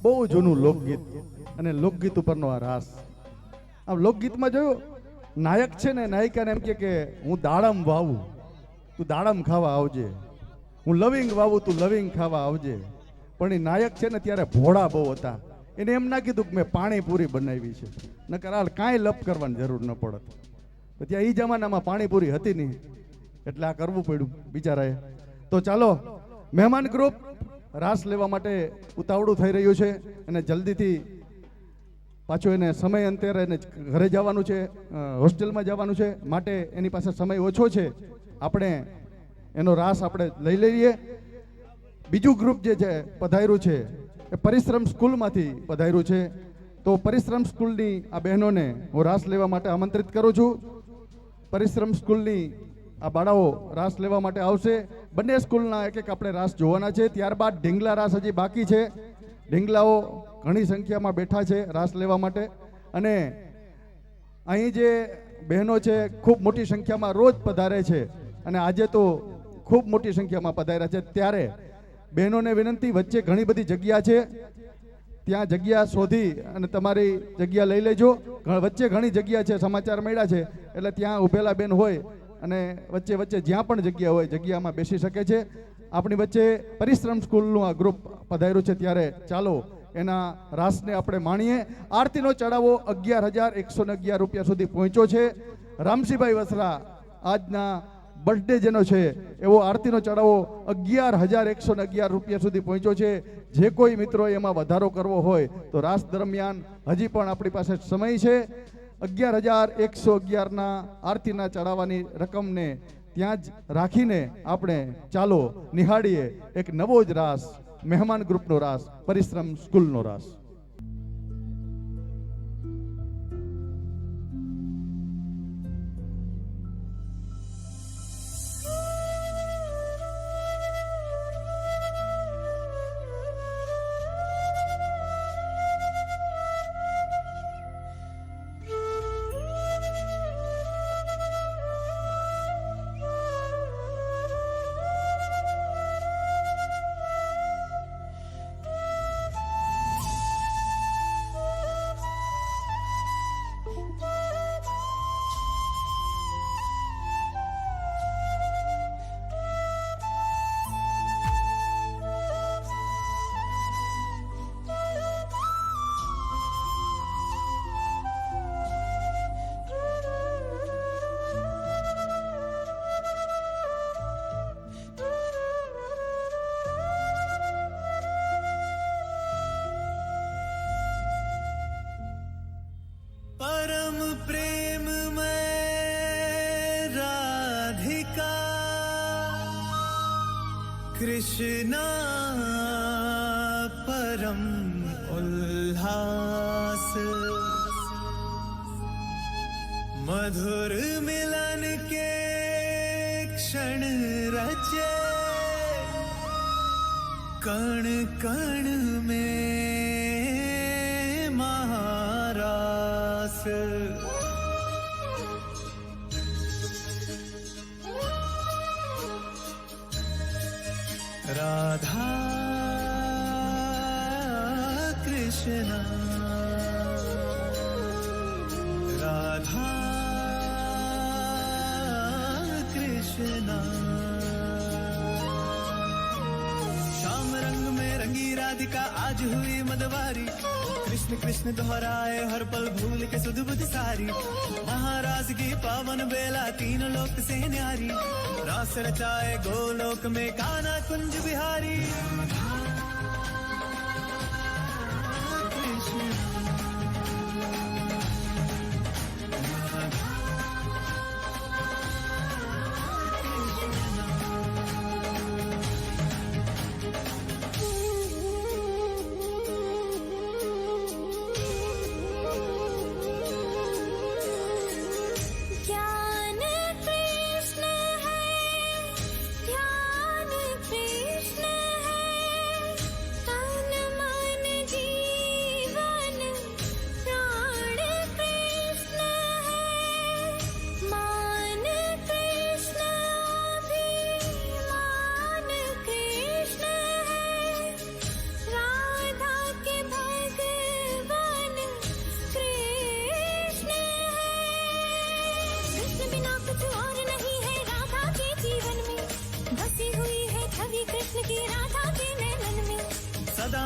બહુ જૂનું લોકગીત અને લોકગીત ઉપરનો આ રાસ. આમ લોકગીતમાં જોયું નાયક છે ને નાયિકાને એમ કે હું દાડમ વાવું તું દાડમ ખાવા આવજે, હું લવિંગ વાવું તું લવિંગ ખાવા આવજે. પણ એ નાયક છે ને ત્યારે ભોળા બહુ હતા. એને એમ ના કીધું કે મેં પાણીપુરી બનાવી છે, નકર હાલ કાંઈ લપ કરવાની જરૂર ન પડત. તો ત્યાં એ જમાનામાં પાણીપુરી હતી નહીં એટલે આ કરવું પડ્યું બિચારાએ. તો ચાલો મહેમાન ગ્રુપ રાસ લેવા માટે ઉતાવળું થઈ રહ્યું છે અને જલ્દીથી પાછું એને સમય અંતરે એને ઘરે જવાનું છે, હોસ્ટેલમાં જવાનું છે, માટે એની પાસે સમય ઓછો છે. આપણે એનો રાસ આપણે લઈ લઈએ. બીજું ગ્રુપ જે છે પધાર્યું છે એ પરિશ્રમ સ્કૂલમાંથી પધાર્યું છે. તો પરિશ્રમ સ્કૂલની આ બહેનોને હું રાસ લેવા માટે આમંત્રિત કરું છું. પરિશ્રમ સ્કૂલની આ બાળાઓ રાસ લેવા માટે આવશે. બંને સ્કૂલના એક એક આપણે રાસ જોવાના છે. ત્યારબાદ ઢીંગલા રાસ હજી બાકી છે. ઢીંગલાઓ ઘણી સંખ્યામાં બેઠા છે રાસ લેવા માટે. અને અહીં જે બહેનો છે ખૂબ મોટી સંખ્યામાં રોજ પધારે છે અને આજે તો ખૂબ મોટી સંખ્યામાં પધાર્યા છે. ત્યારે બહેનોને વિનંતી, વચ્ચે ઘણી બધી જગ્યા છે, ત્યાં જગ્યા શોધી અને તમારી જગ્યા લઈ લેજો. વચ્ચે ઘણી જગ્યા છે, સમાચાર મળ્યા છે, એટલે ત્યાં ઊભેલા બેન હોય અને વચ્ચે વચ્ચે જ્યાં પણ જગ્યા હોય જગ્યામાં બેસી શકે છે. આપણી વચ્ચે પરિશ્રમ સ્કૂલનું આ ગ્રુપ પધાર્યું છે, ત્યારે ચાલો એના રાસને આપણે માણીએ. આરતીનો ચડાવો 11,111 રૂપિયા સુધી પહોંચ્યો છે. રામસિંહભાઈ વસરા આજના બર્થડે જેનો છે એવો આરતીનો ચડાવો 11,111 રૂપિયા સુધી પહોંચ્યો છે. જે કોઈ મિત્રો એમાં વધારો કરવો હોય તો રાસ દરમિયાન હજી પણ આપણી પાસે સમય છે. 11,111ના આરતીના ચડાવવાની રકમને ત્યાં જ રાખીને આપણે ચાલો નિહાળીએ એક નવો જ રાસ, મહેમાન ગ્રુપનો રાસ, પરિશ્રમ સ્કૂલનો રાસ. परम प्रेम में राधिका कृष्णा परम उल्लास मधुर मिलन के क्षण रचे कण कण में महारास राधा कृष्णा राधा कृष्णा श्याम रंग में रंगी राधिका आज हुई मदवारी कृष्ण कृष्ण दोहराए हर पल भूल के सुध बुध सारी महाराज की पावन बेला तीन लोक से न्यारी रास रचाए गोलोक में कान्हा कुंज बिहारी ज्ञान कृष्ण है ध्यान कृष्ण है तन मन जीवन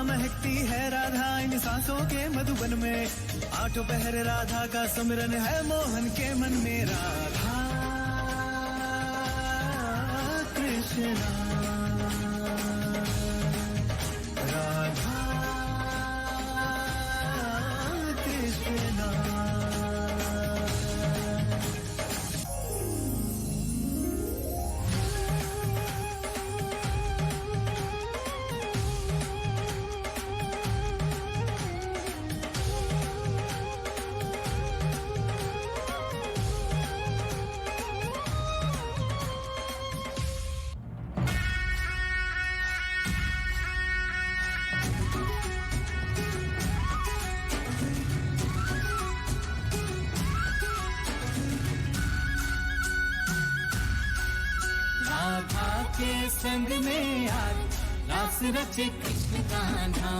महकती है राधा इन सांसों के मधुबन में, आठों पहर राधा का सुमिरन है मोहन के मन में। राधा कृष्णा राधा कृष्णा। राधा के संग में आज रास रचे कृष्ण कान्हा,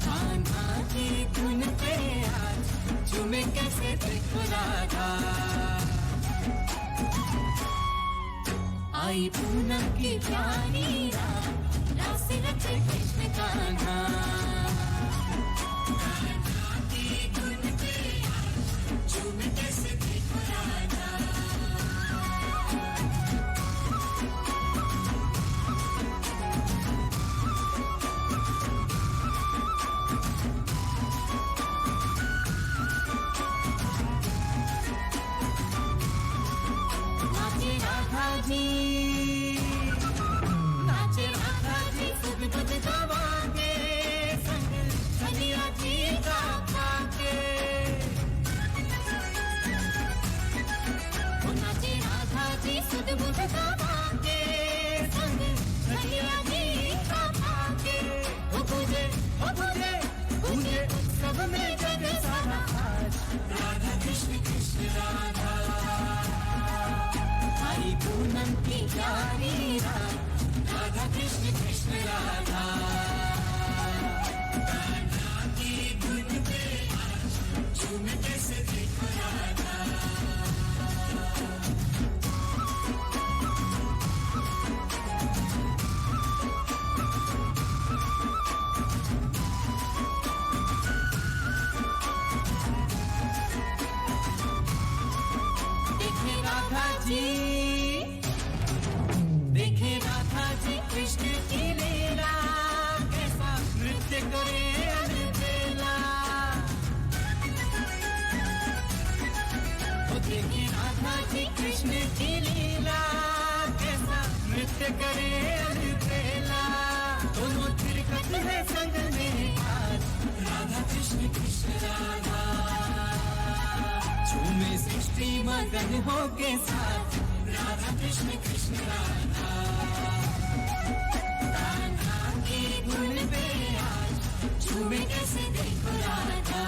कान्हा की धुन पे आज झूमे कैसे देखो राधा। आई पूनम की प्यारी रात रास रचे कृष्ण कान्हा, कान्हा की धुन पे आज झूमे कैसे देखो राधा। नाचे राधा जी खुद खुद गवाके संग सनिया जी का पाके। नाचे राधा जी खुद खुद गवाके संग सनिया जी का पाके। वो पूजे पूजे उत्सव में जग सारा आज राधा कृष्ण कृष्ण राधा। आई पूनम की प्यारी रात राधा कृष्ण कृष्ण राधा, कान्हा की धुन पे आज झूमे कैसे देखो राधा। देखे राधा जी, देखे राधा जी कृष्ण की लीला, कैसा नृत्य करे अलबेला। देखे राधा जी कृष्ण की लीला, कैसा नृत्य करे अलबेला। दोनों तिरकत है संग में आज राधा कृष्ण कृष्ण राधा। झूमे सृष्टि मगन हो के साथ राधा कृष्ण कृष्ण राधा। कान्हा की धुन पे आज झूमे कैसे देखो राधा।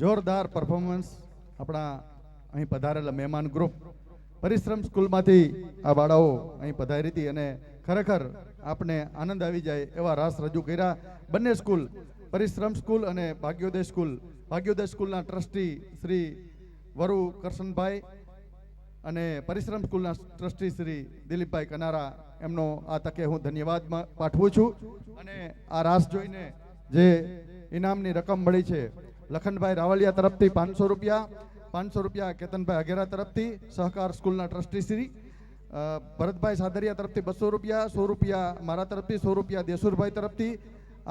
જોરદાર પરફોર્મન્સ આપણા અહીં પધારેલા મહેમાન ગ્રુપ પરિશ્રમ સ્કૂલમાંથી આ બાળાઓ અહીં પધારી હતી અને ખરેખર આપને આનંદ આવી જાય એવા રાસ રજૂ કર્યા. બંને સ્કૂલ પરિશ્રમ સ્કૂલ અને ભાગ્યોદય સ્કૂલના ટ્રસ્ટી શ્રી વરુ કરશનભાઈ અને પરિશ્રમ સ્કૂલના ટ્રસ્ટી શ્રી દિલીપભાઈ કનારા એમનો આ તકે હું ધન્યવાદ પાઠવું છું. અને આ રાસ જોઈને જે ઇનામની રકમ મળી છે, લખનભાઈ રાવલિયા તરફથી 500 રૂપિયા, 500 રૂપિયા કેતનભાઈ અઘેરા તરફથી, સહકાર સ્કૂલના ટ્રસ્ટી શ્રી ભરતભાઈ સાદરિયા તરફથી 200 રૂપિયા, 100 રૂપિયા મારા તરફથી, 100 રૂપિયા દેસુરભાઈ તરફથી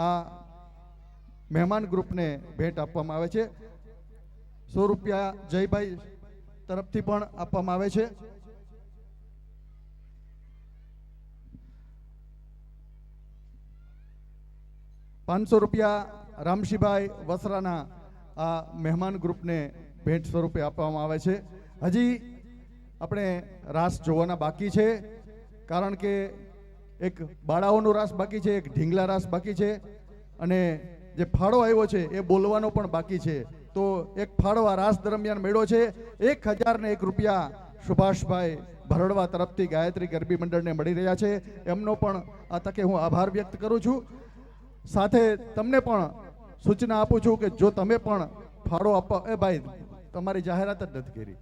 આ મહેમાન ગ્રુપને ભેટ આપવામાં આવે છે. 100 રૂપિયા જયભાઈ તરફથી પણ આપવામાં આવે છે. ₹500 રામશીભાઈ વસરાના આ મહેમાન ગ્રુપને ભેટ સ્વરૂપે આપવામાં આવે છે. હજી આપણે રાસ જોવાના બાકી છે, કારણ કે એક બાળાઓનો રાસ બાકી છે, એક ઢીંગલા રાસ બાકી છે, અને જે ફાળો આવ્યો છે એ બોલવાનો પણ બાકી છે. તો એક ફાળો આ રાસ દરમિયાન મેળો છે. 1001 રૂપિયા સુભાષભાઈ ભરડવા તરફથી ગાયત્રી ગરબી મંડળને મળી રહ્યા છે. એમનો પણ આ તકે હું આભાર વ્યક્ત કરું છું. સાથે તમને પણ સૂચના આપું છું કે જો તમે પણ ફાળો આપવા, એ ભાઈ તમારી જાહેરાત જ નથી કરી,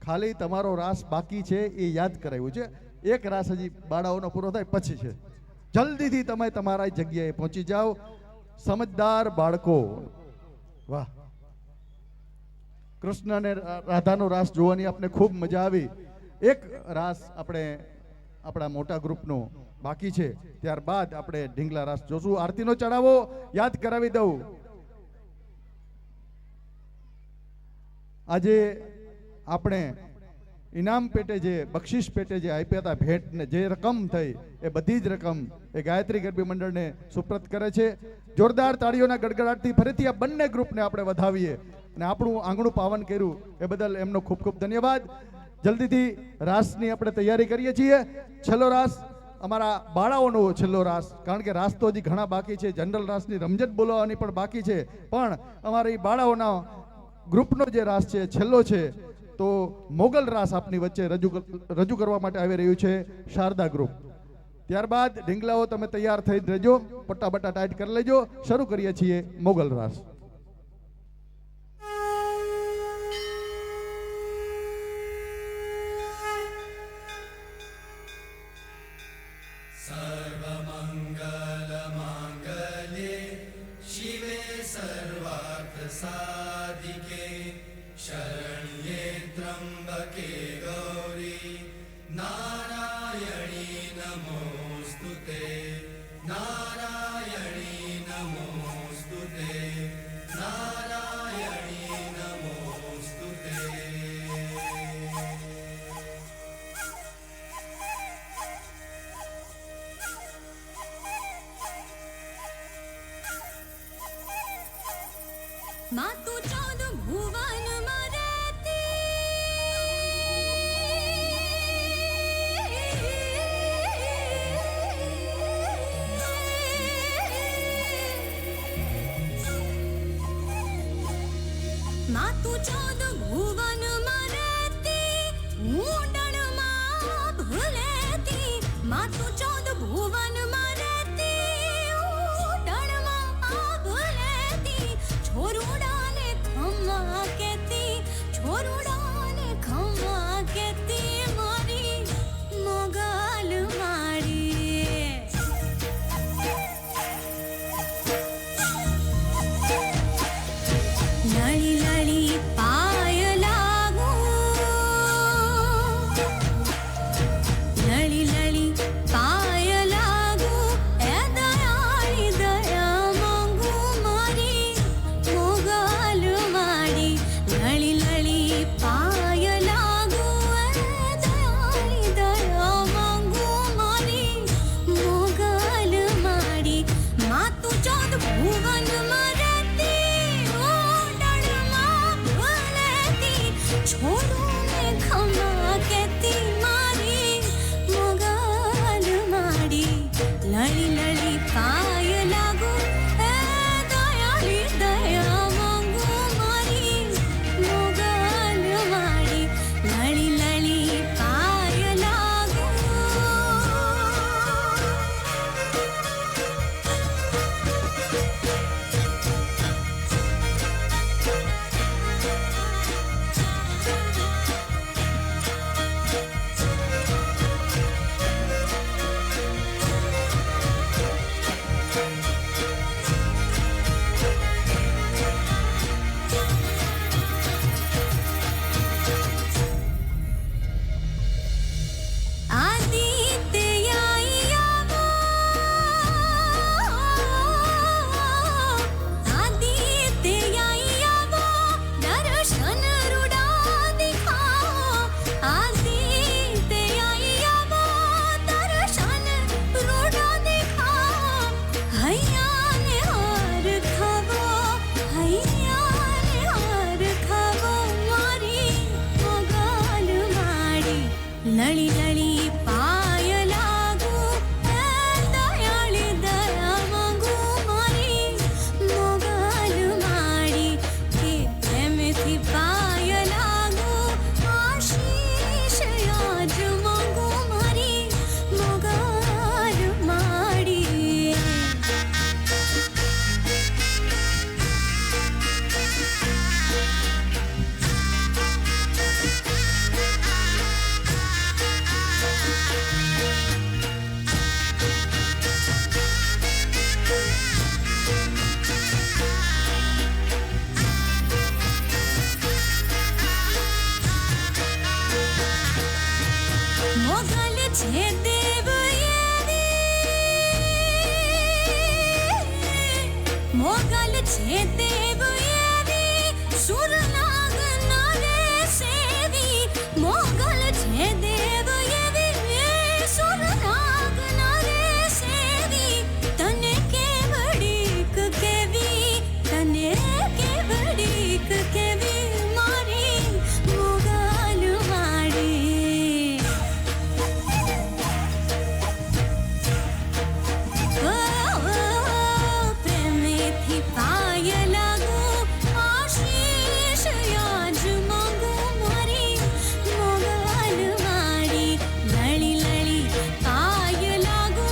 ખાલી તમારો રાસ બાકી છે એ યાદ કરાવ્યું છે. એક રાસ હજી બાળાઓનો પૂરો થાય પછી છે. જલ્દીથી તમે તમારા જગ્યાએ પહોંચી જાઓ. સમજદાર બાળકો, વાહ, કૃષ્ણ અને રાધાનો રાસ જોવાની આપણે ખૂબ મજા આવી. એક રાસ આપણે આપણા મોટા ગ્રુપનો બાકી છે, ત્યારબાદ આપણે ઢીંગલા રાસ જોશું. આરતીનો ચડાવો યાદ કરાવી દઉં. આજે આપણે ઇનામ પેટે જે બક્ષિસ પેટે જે આપ્યા હતા ભેટ ને જે રકમ થઈ એ બધી જ રકમ એ ગાયત્રી ગરબી મંડળને સુપ્રત કરે છે. જોરદાર તાળીઓના ગડગડાટથી ફરીથી આ બંને ગ્રુપને આપણે વધાવીએ અને આપણું આંગણું પાવન કર્યું એ બદલ એમનો ખૂબ ખૂબ ધન્યવાદ. જલ્દીથી રાસની આપણે તૈયારી કરીએ છીએ. છેલ્લો રાસ અમારા બાળાઓનો છેલ્લો રાસ, કારણ કે રાસ તો હજી ઘણા બાકી છે. જનરલ રાસની રમઝટ બોલાવવાની પણ બાકી છે, પણ અમારી બાળાઓના ગ્રુપનો જે રાસ છે છેલ્લો છે. તો મોગલ રાસ આપની વચ્ચે રજૂ કરવા માટે આવી રહ્યું છે શારદા ગ્રુપ. ત્યારબાદ ઢીંગલાઓ તમે તૈયાર થઈ રહેજો, પટ્ટા બટ્ટા ટાઈટ કરી લેજો. શરૂ કરીએ છીએ મોગલ રાસ. सर्वमङ्गलमाङ्गल्ये शिवे सर्वार्थसाधिके शरण्ये त्र्यम्बके गौरी नारायणी नमोऽस्तुते नारायणी नमोऽस्तुते नारायणी नमोऽस्तुते. मातु चौद भुवन मरती मातु चौद भुवन मरती ऊंडण मां भूलेती मातु चौद भुवन मरती ऊंडण मां भूलेती छोरुडाने खम्मा केती छोरुडाने खम्मा केती मारी मोगल मारी लड़ी लड़ी पायला મોગલ છે દેવ એવી સુર લાગના રે સેવી મોગલ છે દેવ એવી સુર લાગના રે સેવી તને કેવડીક કેવી તને કેવડીક કેવી મારી મોગલ વાડી પ્રેમેથી પાય લાગુ આશીષ યાજ માંગુ મારી મોગલ વાડી લળી લળી પાય લાગુ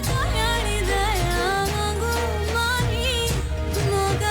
દયાળી દયા માંગુ મારી મોગલ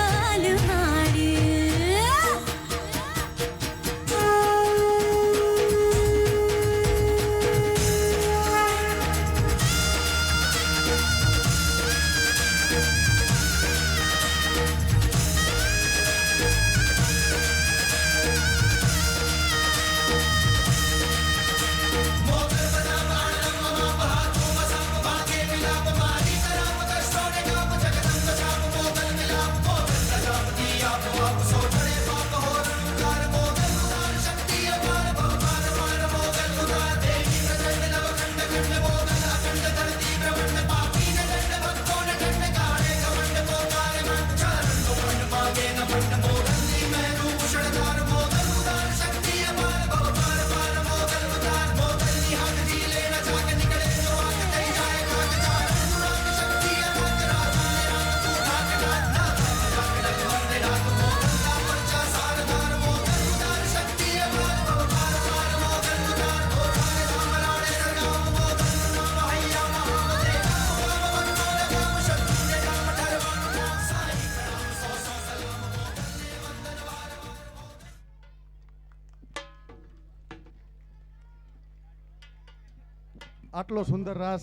આટલો સુંદર રાસ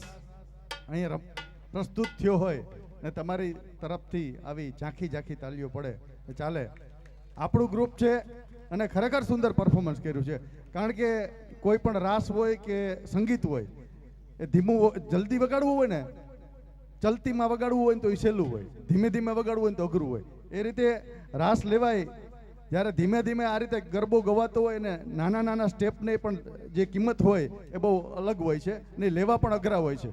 અહીંયા પ્રસ્તુત થયો હોય ને તમારી તરફથી આવી ઝાંખી ઝાંખી તાલીઓ પડે તો ચાલે. આપણું ગ્રુપ છે અને ખરેખર સુંદર પરફોર્મન્સ કર્યું છે. કારણ કે કોઈ પણ રાસ હોય કે સંગીત હોય એ ધીમું જલ્દી વગાડવું હોય ને, ચલતીમાં વગાડવું હોય ને તો એ સહેલું હોય, ધીમે ધીમે વગાડવું હોય ને તો અઘરું હોય. એ રીતે રાસ લેવાય જ્યારે ધીમે ધીમે આ રીતે ગરબો ગવાતો હોય ને નાના નાના સ્ટેપને પણ જે કિંમત હોય એ બહુ અલગ હોય છે ને લેવા પણ અઘરા હોય છે.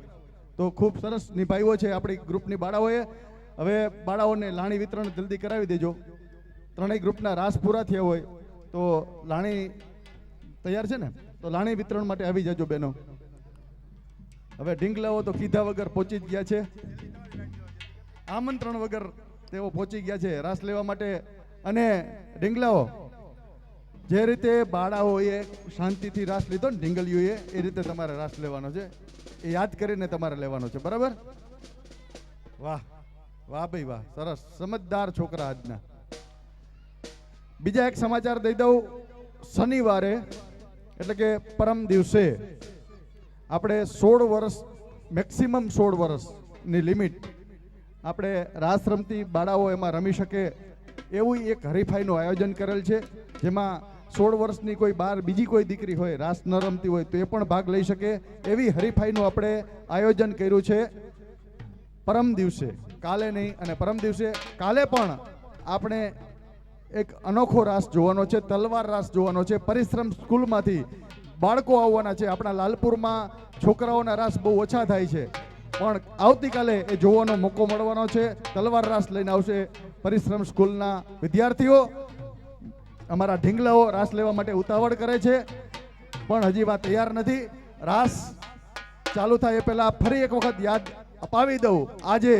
તો ખૂબ સરસ નિભાવ્યો છે આપણી ગ્રુપની બાળાઓએ. હવે બાળાઓને લાણી વિતરણ જલ્દી કરાવી દેજો. ત્રણેય ગ્રુપના રાસ પૂરા થયા હોય તો લાણી તૈયાર છે ને, તો લાણી વિતરણ માટે આવી જજો બહેનો. હવે ઢીંગલાઓ તો કીધા વગર પહોંચી જ ગયા છે, આમંત્રણ વગર તેઓ પહોંચી ગયા છે રાસ લેવા માટે. અને ઢીંગલાઓ જે રીતે બાળાઓએ શાંતિથી રાસ લીધો ને ઢીંગલીઓએ, એ રીતે તમારે રાસ લેવાનો છે. એ યાદ કરીને તમારે લેવાનો છે, બરાબર? વાહ વાહ ભાઈ વાહ, સરસ, સમજદાર છોકરા આજના. બીજા એક સમાચાર દઈ દઉં. શનિવારે એટલે કે પરમ દિવસે આપણે 16 વર્ષ, મેક્સિમમ 16 વર્ષની લિમિટ આપણે રાસ રમતી બાળાઓ એમાં રમી શકે એવું એક હરીફાઈનું આયોજન કરેલ છે. જેમાં 16 વર્ષની કોઈ બાર બીજી કોઈ દીકરી હોય રાસ ન રમતી હોય તો એ પણ ભાગ લઈ શકે એવી હરીફાઈનું આપણે આયોજન કર્યું છે. પરમ દિવસે, કાલે નહીં, અને પરમ દિવસે કાલે પણ આપણે એક અનોખો રાસ જોવાનો છે, તલવાર રાસ જોવાનો છે. પરિશ્રમ સ્કૂલમાંથી બાળકો આવવાના છે. આપણા લાલપુરમાં છોકરાઓના રાસ બહુ ઓછા થાય છે, પણ આવતીકાલે એ જોવાનો મોકો મળવાનો છે. તલવાર રાસ લઈને આવશે પરિશ્રમ સ્કૂલના વિદ્યાર્થીઓ. અમારા ઢીંગલાઓ રાસ લેવા માટે ઉતાવળ કરે છે પણ હજી વાત તૈયાર નથી. રાસ ચાલુ થાય એ પહેલા ફરી એક વખત યાદ અપાવી દઉં, આજે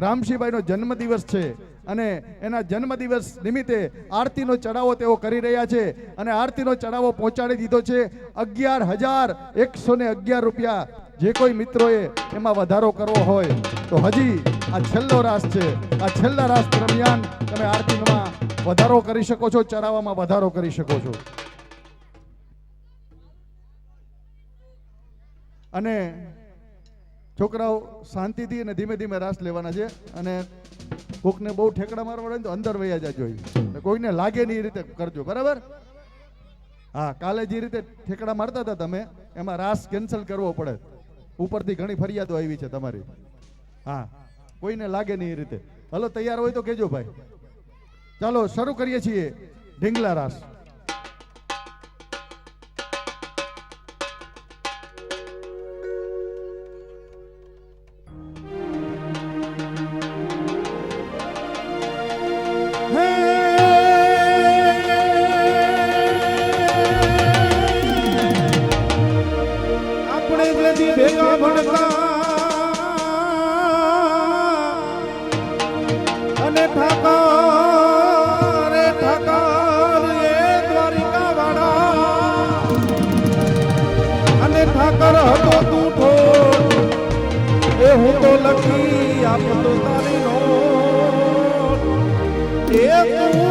રામશીભાઈનો જન્મદિવસ છે અને એના જન્મદિવસ નિમિત્તે આરતીનો ચડાવો તેઓ કરી રહ્યા છે અને આરતીનો ચડાવો પહોંચાડી દીધો છે 11,111 રૂપિયા. જે કોઈ મિત્રોએ એમાં વધારો કરવો હોય તો હજી આ છેલ્લો રાસ છે, આ છેલ્લા રાસ દરમિયાન તમે આરતીમાં વધારો કરી શકો છો, ચડાવવામાં વધારો કરી શકો છો. અને છોકરાઓ શાંતિથી અને ધીમે ધીમે રાસ લેવાના છે. અને કોકને બહુ ઠેકડા મારવા પડે તો અંદર વયા જાજો, કોઈને લાગે નહીં એ રીતે કરજો, બરાબર? હા, કાલે જે રીતે ઠેકડા મારતા હતા તમે એમાં રાસ કેન્સલ કરવો પડે, ઉપરથી ઘણી ફરિયાદો આવી છે તમારી. હા, કોઈને લાગે નહીં એ રીતે. હલો, તૈયાર હોય તો કેજો ભાઈ. ચાલો શરૂ કરીએ છીએ ઢીંગલા રાસ. આપણે જેથી ભેગા ભણતા અને ઠાકર એ દ્વારિકા વાળા અને ઠાકર હતો તું ઠોર એ હું તો લખી આપતો તારી નોટ એ તું